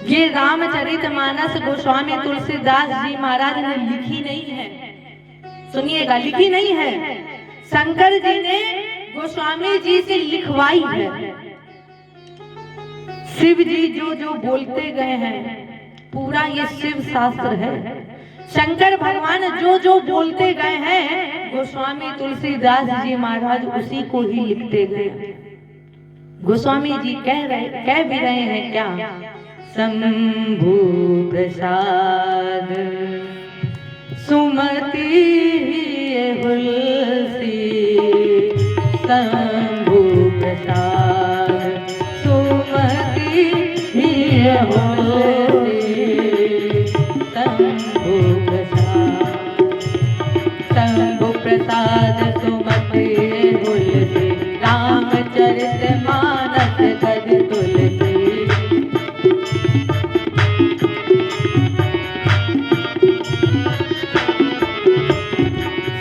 ये रामचरितमानस गोस्वामी तुलसीदास जी महाराज ने लिखी नहीं है, सुनिएगा, लिखी नहीं है। शंकर जी ने गोस्वामी जी से लिखवाई है। शिव जी जो जो बोलते गए हैं, पूरा ये शिव शास्त्र है। शंकर भगवान जो जो बोलते गए हैं, गोस्वामी तुलसीदास जी महाराज उसी को ही लिखते गए। गोस्वामी जी कह भी रहे हैं क्या? शंभु प्रसाद सुमति हुलसी, शंभु प्रसाद सुमति हुलसी, शंभु प्रसाद सुमति हुलसी, रामचरितमानस कवि तुलसी।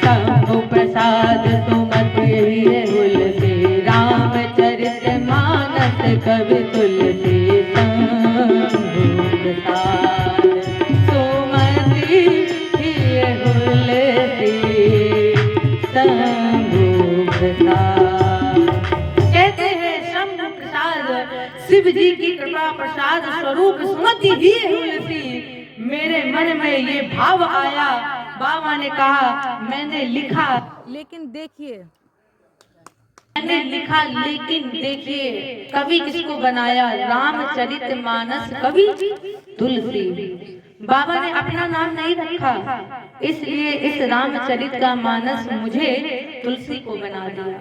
शंभु प्रसाद सुमति हुलसी, रामचरितमानस कवि तुलसी। शंभु प्रसाद सुमति हुलसी, शंभु प्रसाद। कहते हैं शंभु प्रसाद शिव जी की कृपा प्रसाद स्वरूप सुमति ही हुलसी। मेरे मन में ये भाव आया। बाबा ने कहा मैंने लिखा लेकिन देखिए कवि किसको बनाया? रामचरितमानस कवि तुलसी। बाबा ने अपना नाम नहीं रखा, इसलिए इस रामचरितमानस मुझे तुलसी को बना दिया।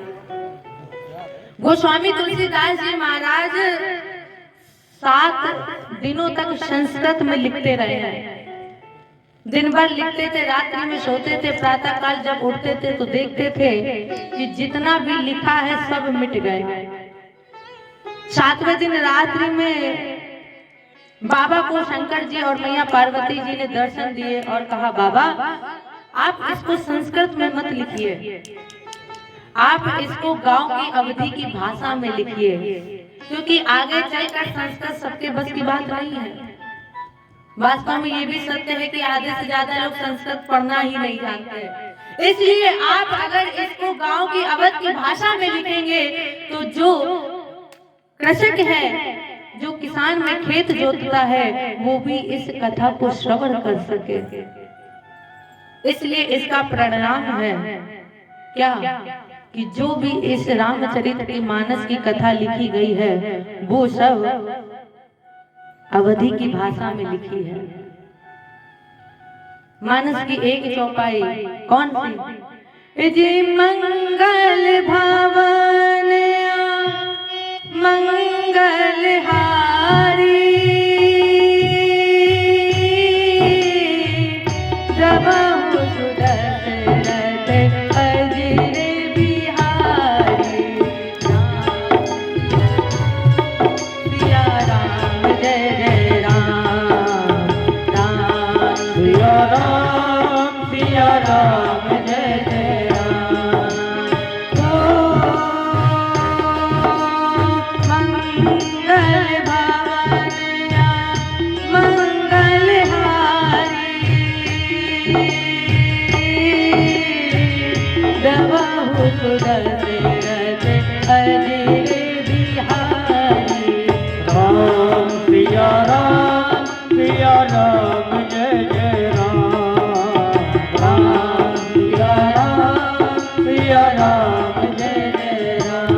गोस्वामी तुलसीदास जी महाराज 7 दिनों तक संस्कृत में लिखते रहे हैं। दिन भर लिखते थे, रात्रि में सोते थे, प्रातः काल जब उठते थे तो देखते थे कि जितना भी लिखा है सब मिट गए। 7वें दिन रात्रि में बाबा को शंकर जी और मैया पार्वती जी ने दर्शन दिए और कहा बाबा आप इसको संस्कृत में मत लिखिए, आप इसको गांव की अवधि की भाषा में लिखिए, क्योंकि आगे चलकर संस्कृत सबके बस की बात नहीं है। वास्तव में ये भी सत्य है कि आधे से ज्यादा लोग संस्कृत पढ़ना ही नहीं जानते। इसलिए आप अगर इसको गांव की अवध की भाषा में लिखेंगे तो जो कृषक है, जो किसान में खेत जोतता है, वो भी इस कथा को श्रवण कर सके। इसलिए इसका परिणाम है क्या कि जो भी इस रामचरितमानस की कथा लिखी गई है वो सब अवधि की भाषा में लिखी है। मानस की एक चौपाई कौन सी? जी मंगल भवन मंगल हारी जब सुदशरथ अजिर बिहारी सिया राम जय जय राम राम सिया राम जय जय राम। मंगल भवन मंगल हारी दबहु सुदशरथ अजिर बिहारी राम सिया राम जय जय राम। राम सिया राम जय जय राम।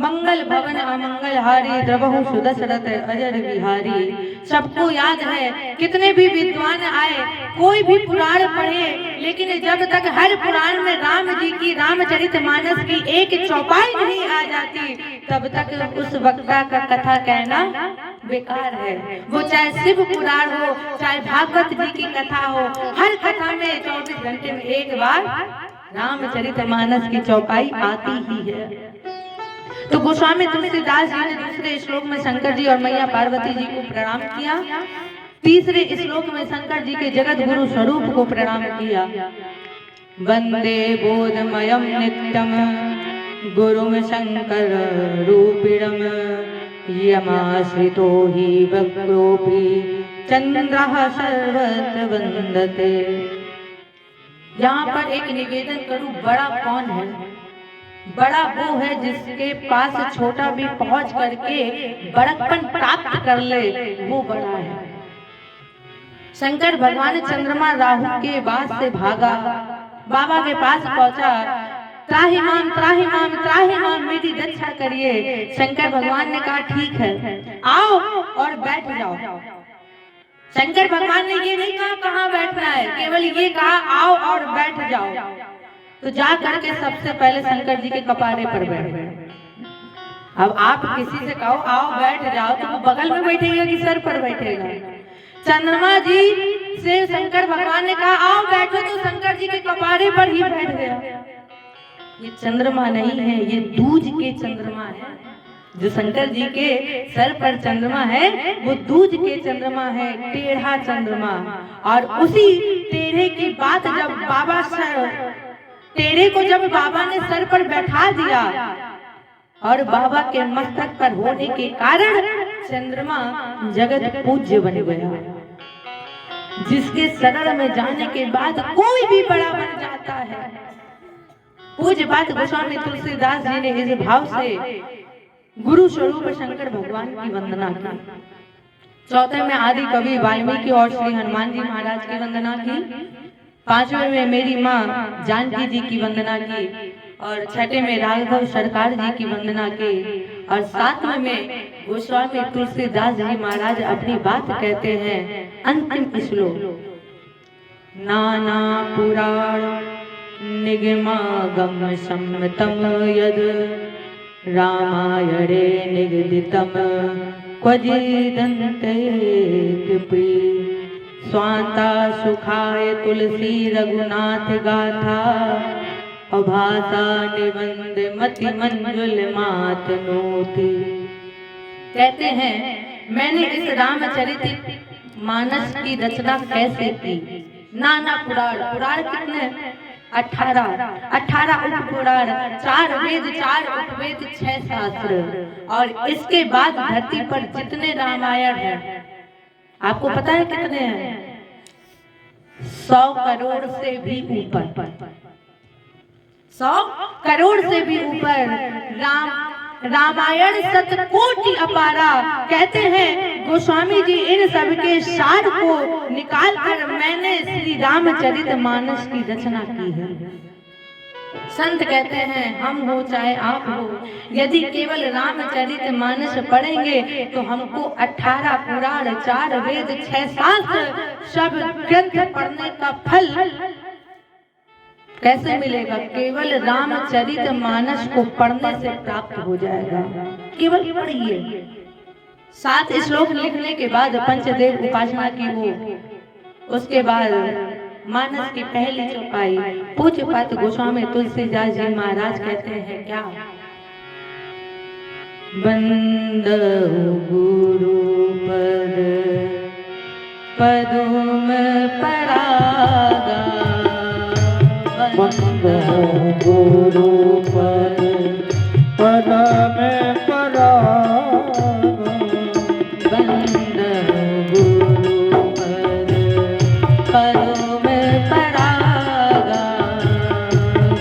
मंगल भवन अमंगल हारी द्रवहु सुदशरथ अजर बिहारी। सबको याद है, कितने भी विद्वान आए, कोई भी पुराण पढ़े, लेकिन जब तक हर पुराण में राम जी की रामचरितमानस की एक चौपाई नहीं आ जाती तब तक उस वक्ता का कथा कहना बेकार है। वो चाहे शिव पुराण हो, चाहे भागवत जी की कथा हो, हर कथा में 24 घंटे में एक बार रामचरितमानस की चौपाई आती ही है। तो गोस्वामी तुलसीदास जी ने दूसरे श्लोक में शंकर जी और मैया पार्वती जी को प्रणाम किया, तीसरे श्लोक में शंकर जी के जगत गुरु स्वरूप को प्रणाम किया। वंदे बोधमयम नित्यम गुरुम शंकर रूपिणम यमाश्रितो हि वक्रोऽपि चंद्रः सर्वत्र वंदते। यहाँ पर एक निवेदन करूं, बड़ा कौन है? बड़ा वो है जिसके पास छोटा भी पहुंच करके बड़कपन प्राप्त कर ले, वो बड़ा है। शंकर भगवान चंद्रमा राहु के वास से भागा, बाबा के पास पहुंचा, त्राहि माम त्राहि माम त्राहि माम, मेरी रक्षा करिए। शंकर भगवान ने कहा ठीक है, आओ और बैठ जाओ। शंकर भगवान ने ये नहीं कहा कहाँ बैठना है, केवल ये कहा आओ और बैठ जाओ। तो जा करके सबसे पहले शंकर जी के कपारे पर बैठ गए। अब आप किसी से कहो आओ बैठ जाओ तो वो बगल में बैठेगा कि सर पर बैठेगा? चंद्रमा जी से शंकर भगवान ने कहा आओ बैठो, तो शंकर जी के कपारे पर ही बैठ गया। ये चंद्रमा नहीं है, ये दूज के चंद्रमा है। जो शंकर जी के सर पर चंद्रमा है वो दूज के चंद्रमा है, टेढ़ा चंद्रमा। और उसी टेढ़े की बात जब बाबा टेढ़े को जब बाबा ने सर पर बैठा दिया और बाबा के मस्तक पर होने के कारण चंद्रमा जगत पूज्य बन गया। जिसके शरण में जाने के बाद कोई भी बड़ा बन जाता है। पूज्य बात गोस्वामी तुलसीदास जी ने इस भाव से गुरु स्वरूप शंकर भगवान की वंदना की। चौथे में आदि कवि वाल्मीकि और श्री हनुमान जी महाराज की वंदना की। पांचवें में मेरी माँ जानकी जी की वंदना की। और छठे में राघव सरकार जी की वंदना की। और सातवें में गोस्वामी तुलसीदास जी महाराज अपनी बात कहते हैं अंतिम श्लोक। नाना पुराण निगमागम सम्मतम यद रामायणे निगदितम क्वचिदन्ते प्रिय स्वान्ता सुखाय तुलसी रघुनाथ गाथा अभाषा निबंध मति मंजुल मात नोति। कहते हैं मैंने इस रामचरित मानस की रचना कैसे की। नाना पुराण, पुराण कितने? 18 उपपुराण, 4 वेद, 4 उपवेद, 6 शास्त्र। और इसके बाद धरती पर जितने रामायण हैं आपको पता है कितने हैं? 100 करोड़ से भी ऊपर, 100 करोड़ से भी ऊपर रामायण शतकोटि अपारा। कहते हैं गोस्वामी जी इन सब के सार को निकाल कर मैंने श्री रामचरित मानस की रचना की है। संत कहते हैं हम हो चाहे आप हो, यदि केवल रामचरित मानस पढ़ेंगे तो हमको 18 पुराण, 4 वेद, 6 शास्त्र सब ग्रंथ पढ़ने का फल कैसे मिलेगा? केवल रामचरित मानस को पढ़ने से प्राप्त हो जाएगा। केवल पढ़िए। 7 श्लोक लिखने के बाद पंचदेव उपासना की हो। उसके बाद मानस की पहली चौपाई पूज्य पात गोस्वामी तुलसीदास जी महाराज कहते हैं क्या? बंदहु गुरु पद पदुम परागा गुरु पद पद में परागा बंदहु गुरु पद पदों में परागा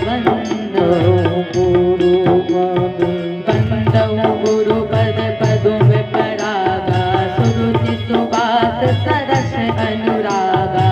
बंदहु गुरु पद पदों में परागा सुरुचि सुबात सरस अनुरागा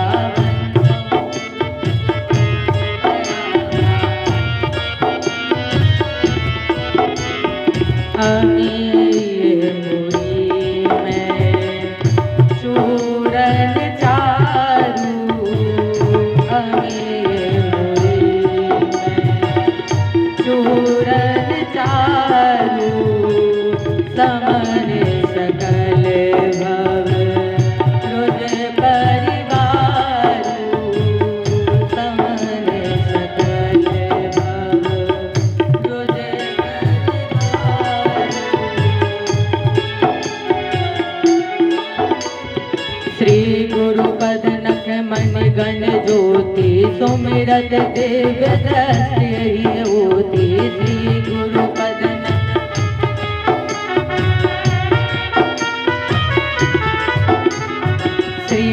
सुमिरत देव दृष्टि होती श्री गुरु पद श्री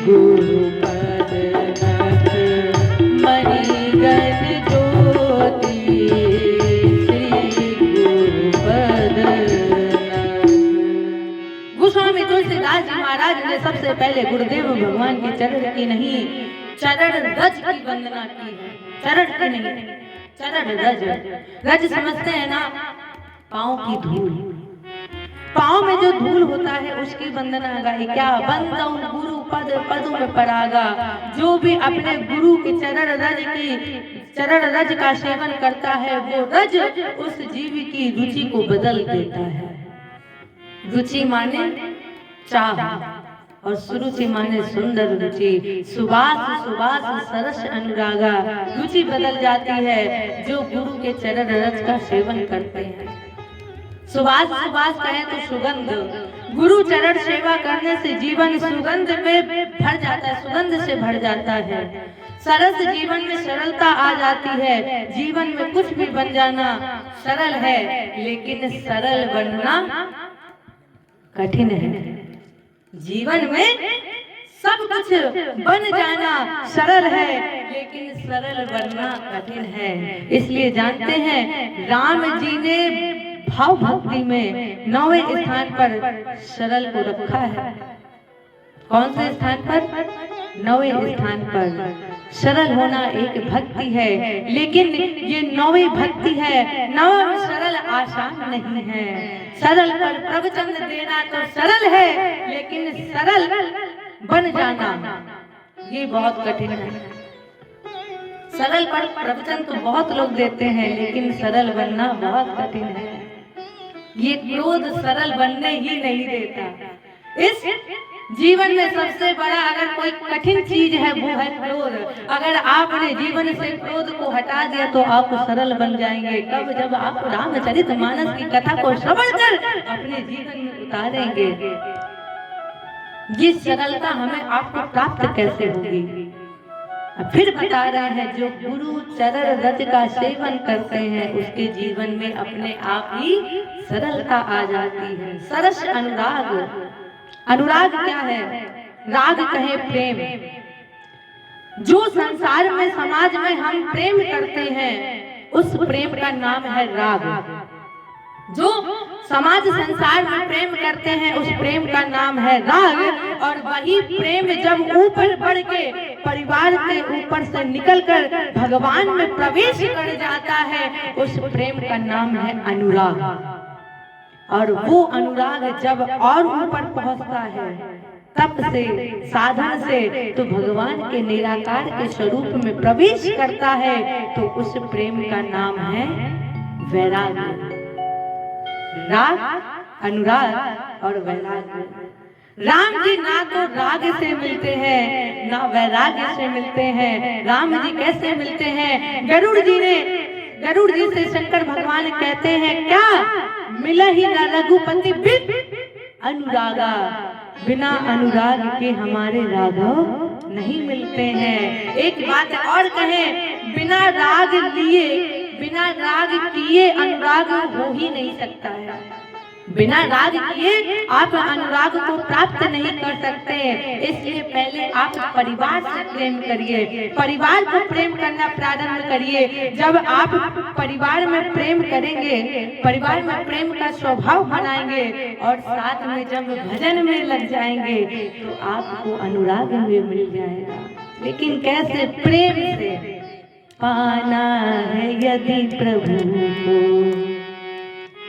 गुरु पद मणिगण ज्योति श्री गुरु पद। गोस्वामी तुलसीदास जी महाराज ने सबसे पहले गुरुदेव भगवान के चरण की नहीं चरण रज की वंदना की है। चरण की नहीं, चरण रज। रज समझते हैं ना? पाँव की धूल। पाँव में जो धूल होता है उसकी वंदना गाई। क्या? बंदहु गुरु पद पदों में परागा। जो भी अपने गुरु के चरण रज का सेवन करता है वो रज उस जीव की रुचि को बदल देता है। रुचि माने चाह और सुरुचि माने सुंदर रुचि। सुबास सुबास सरस अनुरागा। रुचि बदल जाती है जो गुरु के चरण रज का सेवन करते हैं। सुबास सुबास कहे तो सुगंध। गुरु चरण सेवा करने से जीवन सुगंध में भर जाता है, सुगंध से भर जाता है। सरस जीवन में सरलता आ जाती है। जीवन में कुछ भी बन जाना सरल है, लेकिन सरल बनना कठिन है। जीवन में सब कुछ बन जाना सरल है, लेकिन सरल बनना कठिन है। इसलिए जानते हैं राम जी ने भाव भक्ति में 9वें स्थान पर सरल को रखा है। कौन से स्थान पर? 9वें स्थान पर। सरल होना एक भक्ति है, लेकिन ये 9वीं भक्ति है। 9वां सरल आसान नहीं है। सरल पर प्रवचन देना तो सरल है, लेकिन सरल बन जाना ये बहुत कठिन है। सरल पर प्रवचन तो बहुत लोग देते हैं, लेकिन सरल बनना बहुत कठिन है। ये क्रोध सरल बनने ही नहीं देता। इस जीवन में सबसे बड़ा अगर कोई कठिन चीज है वो है क्रोध। अगर आपने जीवन से क्रोध को हटा दिया तो आप सरल बन जाएंगे। कब? जब आप रामचरितमानस की कथा को श्रवण कर अपने जीवन में उतारेंगे। ये सरलता हमें आपको प्राप्त कैसे होगी? फिर बता रहे हैं, जो गुरु चरण रज का सेवन करते हैं उसके जीवन में अपने आप ही सरलता आ जाती है। सरस अनुराग। अनुराग क्या है? राग कहे प्रेम। जो संसार में समाज में हम प्रेम करते हैं उस प्रेम का नाम है राग। जो समाज संसार में प्रेम करते हैं उस प्रेम का नाम है राग। और वही प्रेम जब ऊपर बढ़ के परिवार के ऊपर से निकलकर भगवान में प्रवेश कर जाता है उस प्रेम का नाम है अनुराग। और वो अनुराग जब और ऊपर पहुंचता है तप से, साधन से, तो भगवान के निराकार के स्वरूप में प्रवेश करता है तो उस प्रेम का नाम है वैराग्य। राग, अनुराग और वैराग्य। राम जी ना तो राग से मिलते हैं ना वैराग्य से मिलते हैं। राम जी कैसे मिलते हैं? गरुड़ जी से शंकर भगवान कहते हैं, क्या मिला ही ना रघुपति बिन अनुरागा। बिना अनुराग के हमारे राघव नहीं मिलते हैं। एक बात और कहें, बिना राग लिए, बिना राग किए अनुराग हो ही नहीं सकता है। बिना राग किए आप अनुराग को प्राप्त नहीं कर सकते। इसलिए पहले आप परिवार से प्रेम करिए, परिवार को प्रेम करना प्रारंभ करिए। जब आप परिवार में प्रेम करेंगे, परिवार में प्रेम का स्वभाव बनाएंगे और साथ में जब भजन में लग जाएंगे तो आपको अनुराग में मिल जाएगा। लेकिन कैसे? प्रेम से पाना है यदि प्रभु को।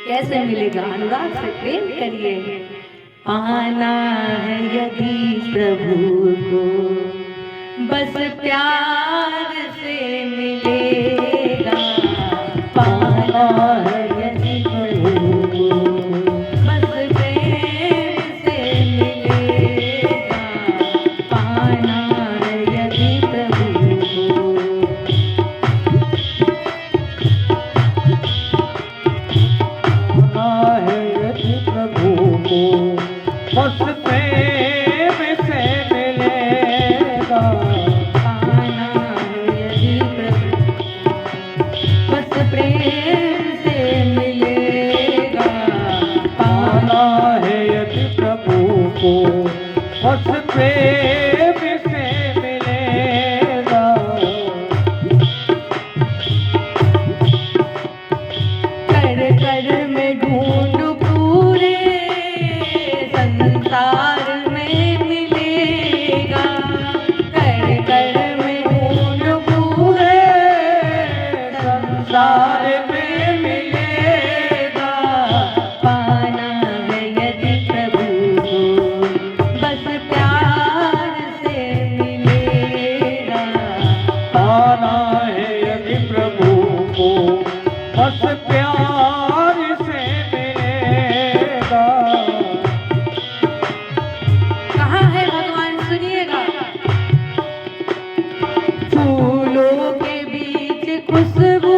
कैसे मिलेगा? अनुराग से प्रेम करिए। पाना है यदि प्रभु को बस प्यार से मिलेगा। पाना है यदि प्रभु को बस प्रेम से मिलेगा। पाना है यदि प्रभु को। बस प्रेम से मिलेगा। पाना है यदि प्रभु, बस प्रेम से मिलेगा। पाना है यदि प्रभु को बस प्रेम से मिलेगा। कर कर में ढूंढ पूरे संसार में मिलेगा। कर कर में ढूंढ पूरे संसार में मिलेगा। पाना है यदि प्रभु को बस प्यार से मिलेगा। पाना है यदि प्रभु को बस प्यार से मिलेगा। कहाँ है भगवान? सुनिएगा। फूलों के बीच खुशबू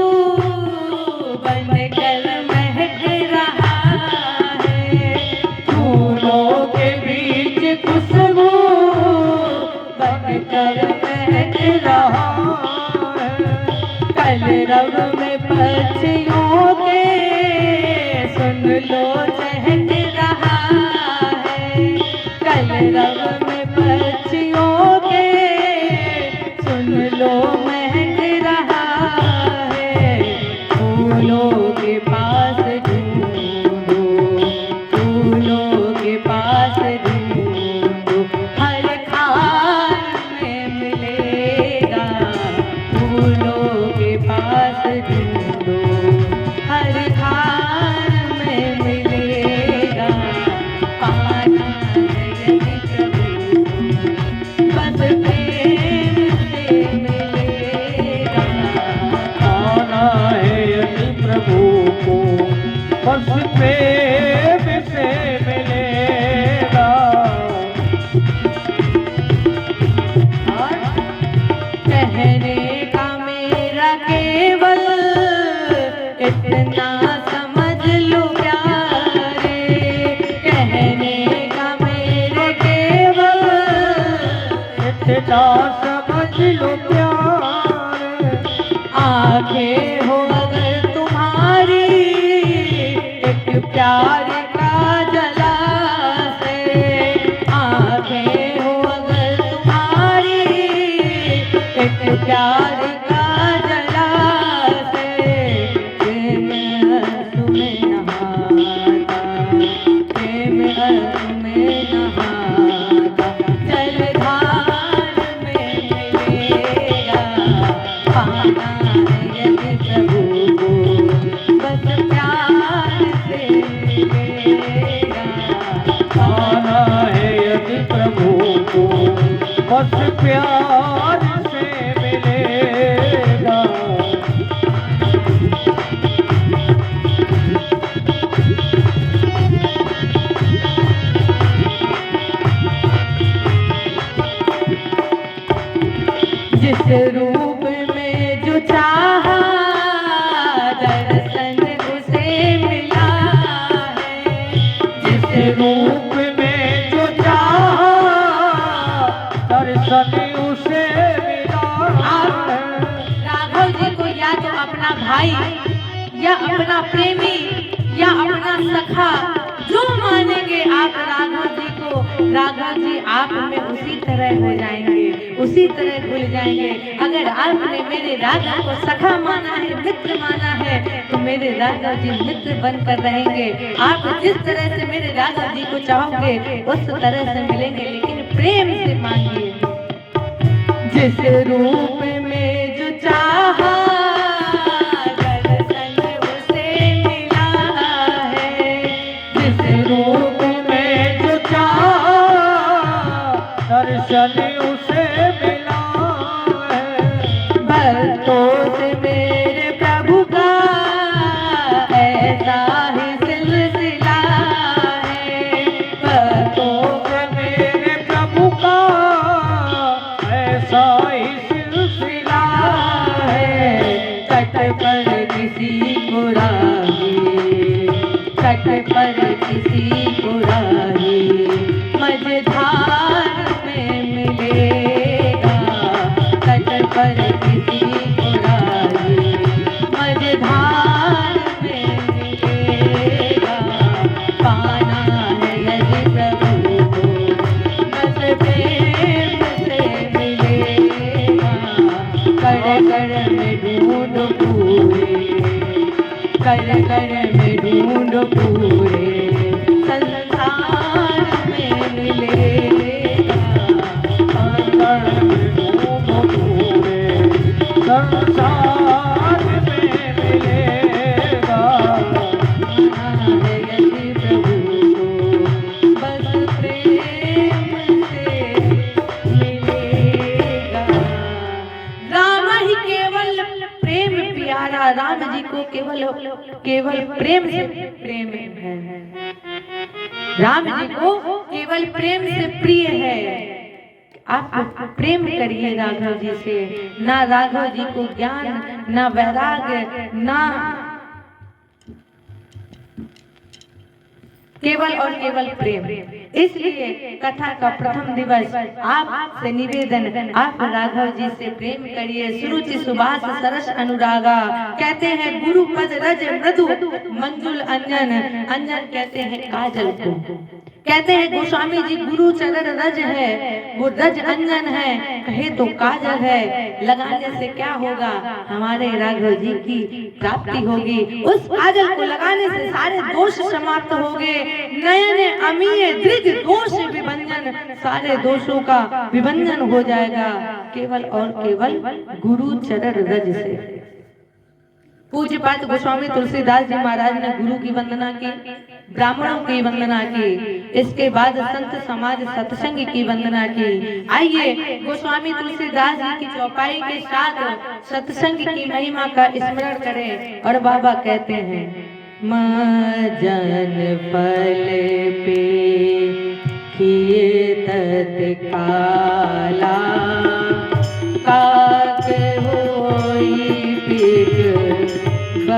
बनकर महक रहा है। फूलों के बीच खुशबू बनकर महक रहा है। कलरव में पक्षियों के सुन लो चहक रहा है। कलरव में पक्षियों के सुन लो महक रहा है। फूलों के पास झूम कहने का मेरा केवल इतना समझ लो प्यारे, कहने का मेरे केवल इतना समझ लो प्यारे। आंखें हो अगर तुम्हारी एक प्यार का जलाशय, आंखें हो अगर तुम्हारी एक प्यार का जलाशय, प्रेम आंसू में नहाता, प्रेम आंसू में नहाता, जलधार में मिलेगा, पाना है यदि प्रभु को बस प्यार से मिलेगा, पाना है यदि प्रभु को बस प्यार से मिलेगा। जिस रूप में जो चाहा दर्शन उसे मिला है, जिस रूप में जो चाहा दर्शन उसे मिला है। राघव जी को या तो अपना भाई या अपना प्रेमी या अपना सखा जो मानेंगे आप राघव जी को, राघव जी आप में उसी तरह हो जाएंगे, उसी तरह घुल जाएंगे। अगर आपने मेरे राघव को सखा माना है, मित्र माना है, तो मेरे राघव जी मित्र बनकर रहेंगे। आप जिस तरह से मेरे राघव जी को चाहोगे उस तरह से मिलेंगे, लेकिन प्रेम से मांगिए। जिस रूप में जो चाहा दर्शन उसे मिला है, जिस रूप में जो चाहा दर्शन उसे मिला है। भक्तों से मेरे प्रभु का ऐसा ही सिलसिला है, भक्तों से मेरे प्रभु का ऐसा ही सिलसिला है। तट पर किसी को राही, तट पर किसी को राही मझधार में मिलेगा, तट पर किसी को राही मझधार में मिलेगा, पाना है यदि प्रभु को बस प्रेम से मिलेगा, कर कर में ढूंढ पूरे, कर कर में ढूंढ पूरे संसार में मिलेगा, संसार में ढूंढो पूरे संसार में मिलेगा। पाना है यदि प्रभु को बस प्रेम से मिलेगा। राम ही केवल प्रेम प्यारा, राम जी को केवल केवल प्रेम से प्रेम है, राम जी को केवल प्रेम से प्रिय है। आप प्रेम करिए राघव जी से, ना राघव जी को ज्ञान, ना वैराग्य, ना केवल और केवल प्रेम। इसलिए कथा का प्रथम दिवस आपसे निवेदन, आप राघव जी से प्रेम करिए। सुरुचि सुभाष सरस अनुरागा, कहते हैं गुरु पद रज मृदु मंजुल अंजन, अंजन कहते हैं काजल को। कहते हैं गोस्वामी जी गुरु चरण रज है, वो रज अंजन है, कहे तो काजल है, लगाने से क्या होगा, हमारे राघव जी की प्राप्ति होगी। उस काजल को लगाने से सारे दोष समाप्त होंगे, नयन अमीय दृढ़ दोष विभंजन, सारे दोषों का विभंजन हो जाएगा केवल और केवल गुरु चरण रज से। पूज्य पाठ गोस्वामी तुलसीदास जी महाराज ने गुरु की वंदना की, ब्राह्मणों की वंदना की, इसके बाद संत समाज सत्संग की वंदना की। आइए गोस्वामी तुलसीदास जी की चौपाई के साथ सत्संग की महिमा का स्मरण करें। और बाबा कहते हैं मजन फल पे किए तत्काला का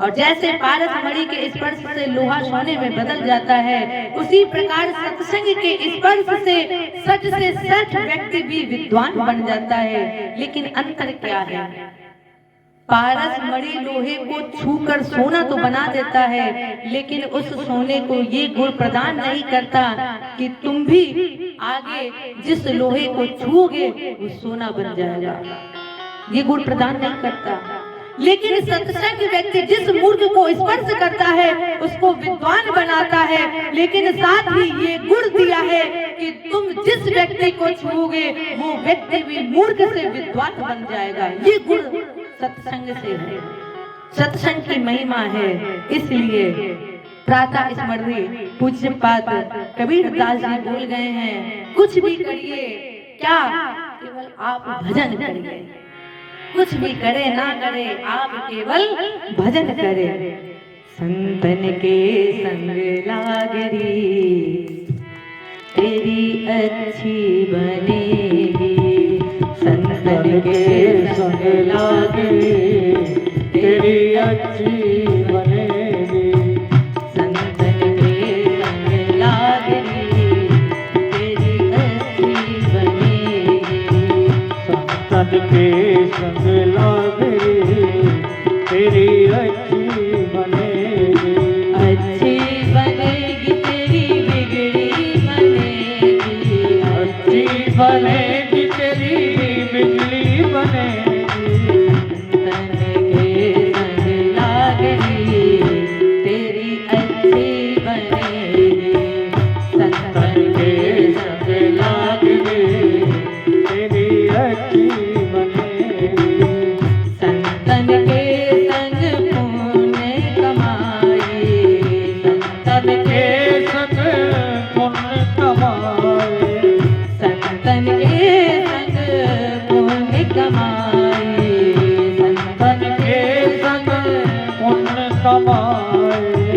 और जैसे पारस मणि के स्पर्श से लोहा सोने में बदल जाता है, उसी प्रकार सत्संग के स्पर्श से सठ व्यक्ति भी विद्वान बन जाता है। लेकिन अंतर क्या है? पारस मणि लोहे को छूकर सोना तो बना देता है, लेकिन उस सोने को ये गुण प्रदान नहीं करता कि तुम भी आगे जिस लोहे को छूओगे वो सोना बन जाएगा। ये गुण प्रदान नहीं करता। लेकिन सत्संग व्यक्ति जिस मूर्ख को स्पर्श करता है उसको विद्वान बनाता है, लेकिन साथ ही ये गुण दिया है कि तुम जिस व्यक्ति को छूओगे वो व्यक्ति भी मूर्ख से विद्वान बन जाएगा। ये गुण सत्संग से है, सत्संग की महिमा है। इसलिए प्रातः स्मरणीय पूज्यपाद कबीर दास जी बोल गए हैं, कुछ भी करिए क्या, केवल आप भजन करिए। कुछ भी करे ना करे, आप केवल भजन करे। संतन के संग लागरी तेरी अच्छी बनेगी। संतन के संग लागरी तेरी अच्छी बनेगी। संतन के संग लागरी तेरी अच्छी बनेगी। संतन के संग लागरी तेरी अच्छी बनेगी। अच्छी बनेगी तेरी बिगड़ी बनेगी। अच्छी बनेगी तेरी बिगड़ी बनेगी। संतन के संग लागरी तेरी अच्छी बनेगी। संतन के संग लागरी तेरी अच्छी बनेगी। संतन के संग पुण्य कमाई। संतन के संग पुण्य कमाए। संतन के संग पुण्य कमाई। संतन के संग पुण्य कमाए।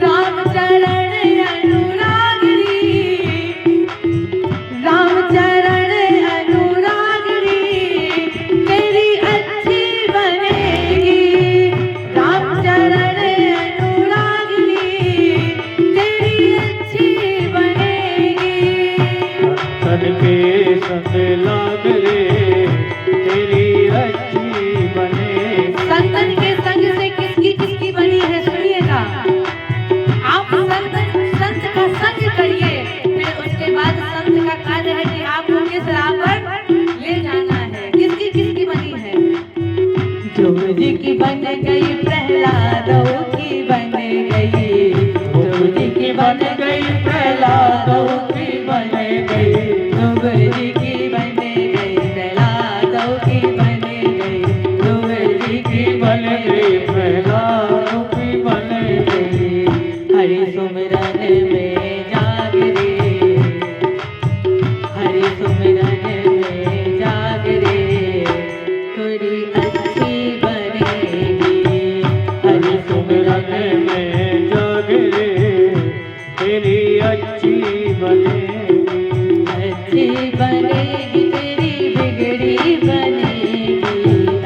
राम चरण अनुरागरी। राम चरण अनुरागरी तेरी अच्छी बनेगी। राम चरण अनुरागरी तेरी अच्छी बनेगी। संतन के संग लागरे तेरी अच्छी बनेगी। संतन के संग से किसकी किसकी बनी है, सुनिएगा। आप संत का संग करिए, फिर उसके बाद संत का कार्य है कि आपको किस राह पर ले जाना है। किसकी किसकी बनी है? ध्रुव जी की बन गई, प्रहलादों की बन गई। ध्रुव जी की बन गई, प्रहलादों की बन गई। ध्रुव जी की बन गई, प्रहलादों की बन गई। ध्रुव जी की बन गई प्रहलादों की बन गई। हरि सुमिरन में जाग रे। हरि सुमिरन में जाग रे तेरी अच्छी बनेगी। हरि सुमिरन में जागरे तेरी अच्छी बनेगी। अच्छी बनेगी तेरी बिगड़ी बनेगी।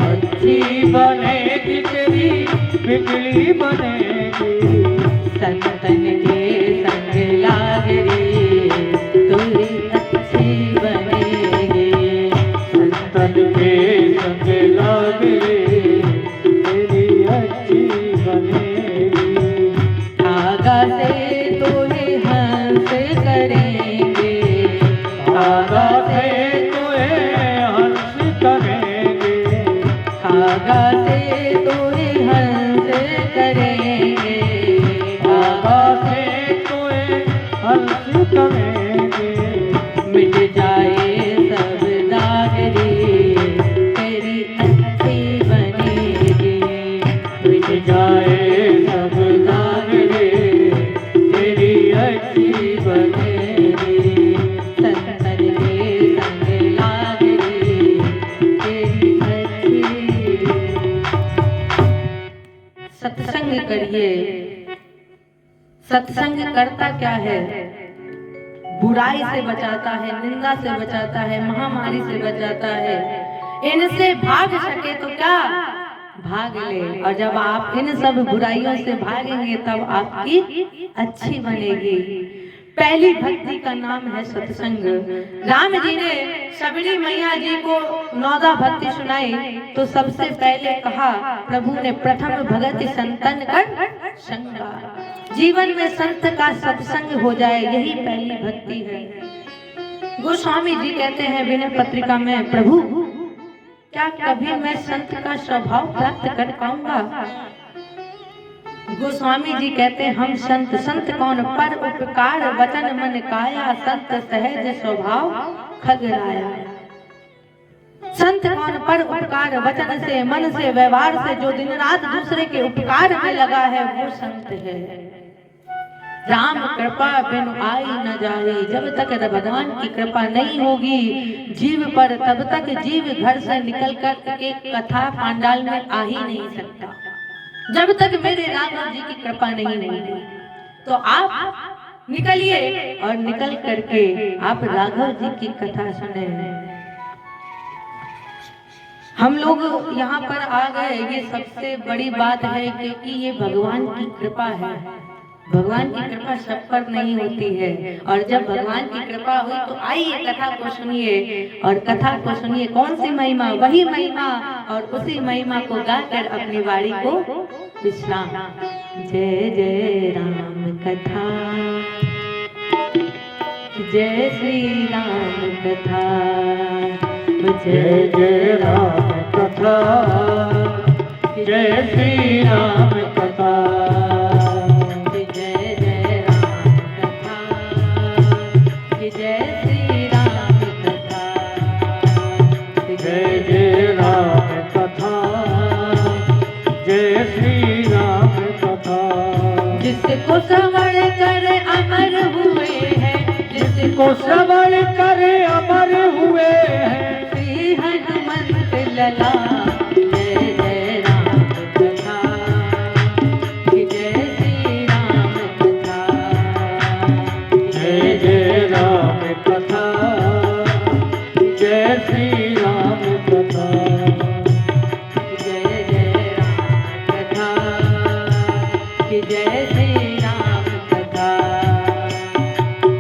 अच्छी बनेगी तेरी बिगड़ी बनेगी। संतन के संग लागरी तेरी अच्छी बनेगी। संतन के संग लागरे तेरी अच्छी बनेगी। आगा से तोहे हंस करेंगे। आगा से तुम्हें हंस करेंगे। आगा से तोहे हंस करेंगे। आगा से तुम्हें हंस करेंगे। मिट जाए सब दागरी तेरी अच्छी बनेगी। मिट जाए सब दागरे तेरी अच्छी बनेगी। संतन के संग लागरी तेरी अच्छी। सत्संग करिए। सत्संग करता क्या है? बुराई से बचाता है, निंदा से बचाता है, महामारी से बचाता है। इनसे भाग सके तो क्या, भाग ले। और जब आप इन सब बुराइयों से भागेंगे तब आपकी अच्छी बनेगी। पहली भक्ति का नाम है सत्संग। राम जी ने सबरी मैया जी को 9 भक्ति सुनाई तो सबसे पहले कहा प्रभु ने प्रथम भगति संतन कर संगा। जीवन में संत का सत्संग हो जाए यही पहली भक्ति है। गोस्वामी जी कहते हैं विनय पत्रिका में, प्रभु क्या कभी मैं संत का स्वभाव प्राप्त कर पाऊंगा? गोस्वामी जी कहते हैं हम संत कौन, पर उपकार वचन मन काया, संत सहज स्वभाव खगराया। संत कौन, पर उपकार वचन से मन से व्यवहार से जो दिन रात दूसरे के उपकार में लगा है वो संत है। राम कृपा बिनु आई न जाए, जब तक भगवान की कृपा नहीं होगी जीव पर तब तक जीव घर से निकल कर के कथा पांडाल में आ ही नहीं सकता। जब तक मेरे राघव जी की कृपा नहीं होगी तो आप निकलिए और निकल करके आप राघव जी की कथा सुने। हम लोग यहाँ पर आ गए, ये सबसे बड़ी बात है क्योंकि ये भगवान की कृपा है। भगवान की कृपा सब पर नहीं होती है और जब भगवान की कृपा हुई तो आइए कथा को सुनिए। और कथा को सुनिए, कौन सी महिमा, वही महिमा और उसी महिमा को गाकर अपनी वाणी को विश्राम। जय जय राम कथा, जय श्री राम कथा, जय जय राम कथा, जय श्री राम कथा, जय जय राम कथा, जय श्री राम कथा, जय जय राम कथा, जय श्री राम कथा। जिसको श्रवण कर अमर हुए हैं, जिसको श्रवण कर अमर हुए हैं, श्री हनुमंत लला। जय जय राम कथा, जय श्री राम कथा, जय जय राम कथा, जय श्री राम कथा, जय जय राम कथा, जय श्री राम कथा,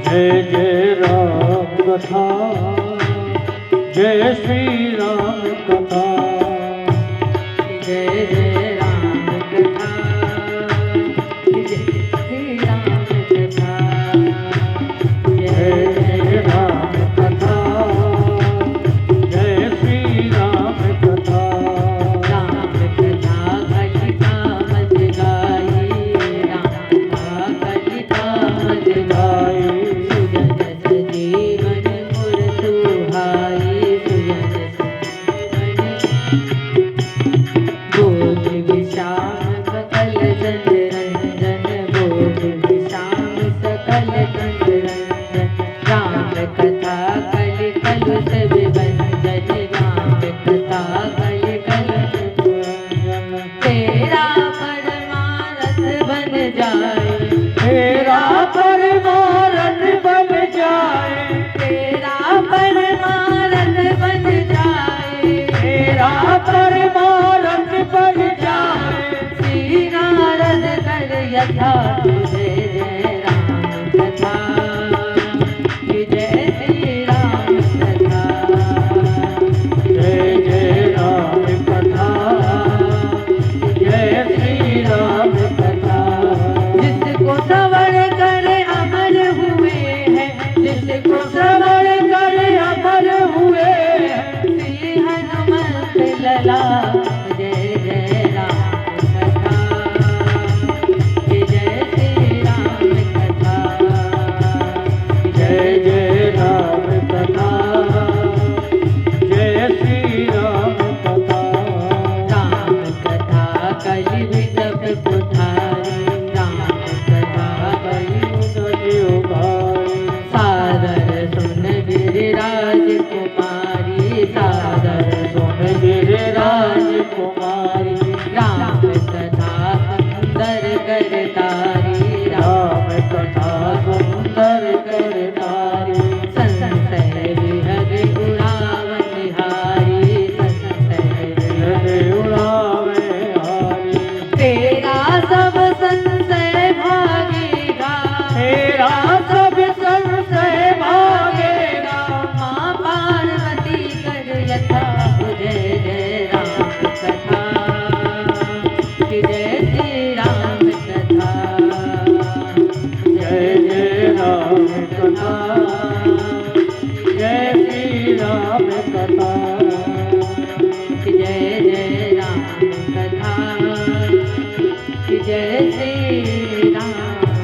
जय जय राम कथा, जय श्री राम कथा, जय जय राम कथा, जय श्री राम कथा, जय जय राम कथा, जय श्री राम कथा। राम कथा कलिका मज गाई, राम कथा कलिका मज गाई, सुजन सजीवन मुर सुहाई, सुजन बोध विशाम सकल चंद रंजन, बोध विशाम सकल चंद रंजन, राम कथा कलि कलुष विभंजन, राम कथा कलि कलुष विभंजन। तेरा परमारथ बन जाए, तेरा परमारथ बन जाए, तेरा परमारथ बन जाए, तेरा परमारथ बन जाए, श्री नारद कर यथा। जय जय राम कथा, जय श्री राम कथा, जय जय राम कथा, जय श्री राम कथा। जिसको श्रवण कर अमर हुए हैं, जिसको श्रवण कर अमर हुए हैं, श्री हनुमंत लला। जय जय राम कथा, जय श्री राम कथा, जय जय राम कथा, जय श्री राम कथा। राम कथा कलि वितप कुठारी, राम कथा कलि सजीव भाई, सादर सुन जय जय राम कथा, जय श्री राम कथा, जय जय राम कथा, जय श्री राम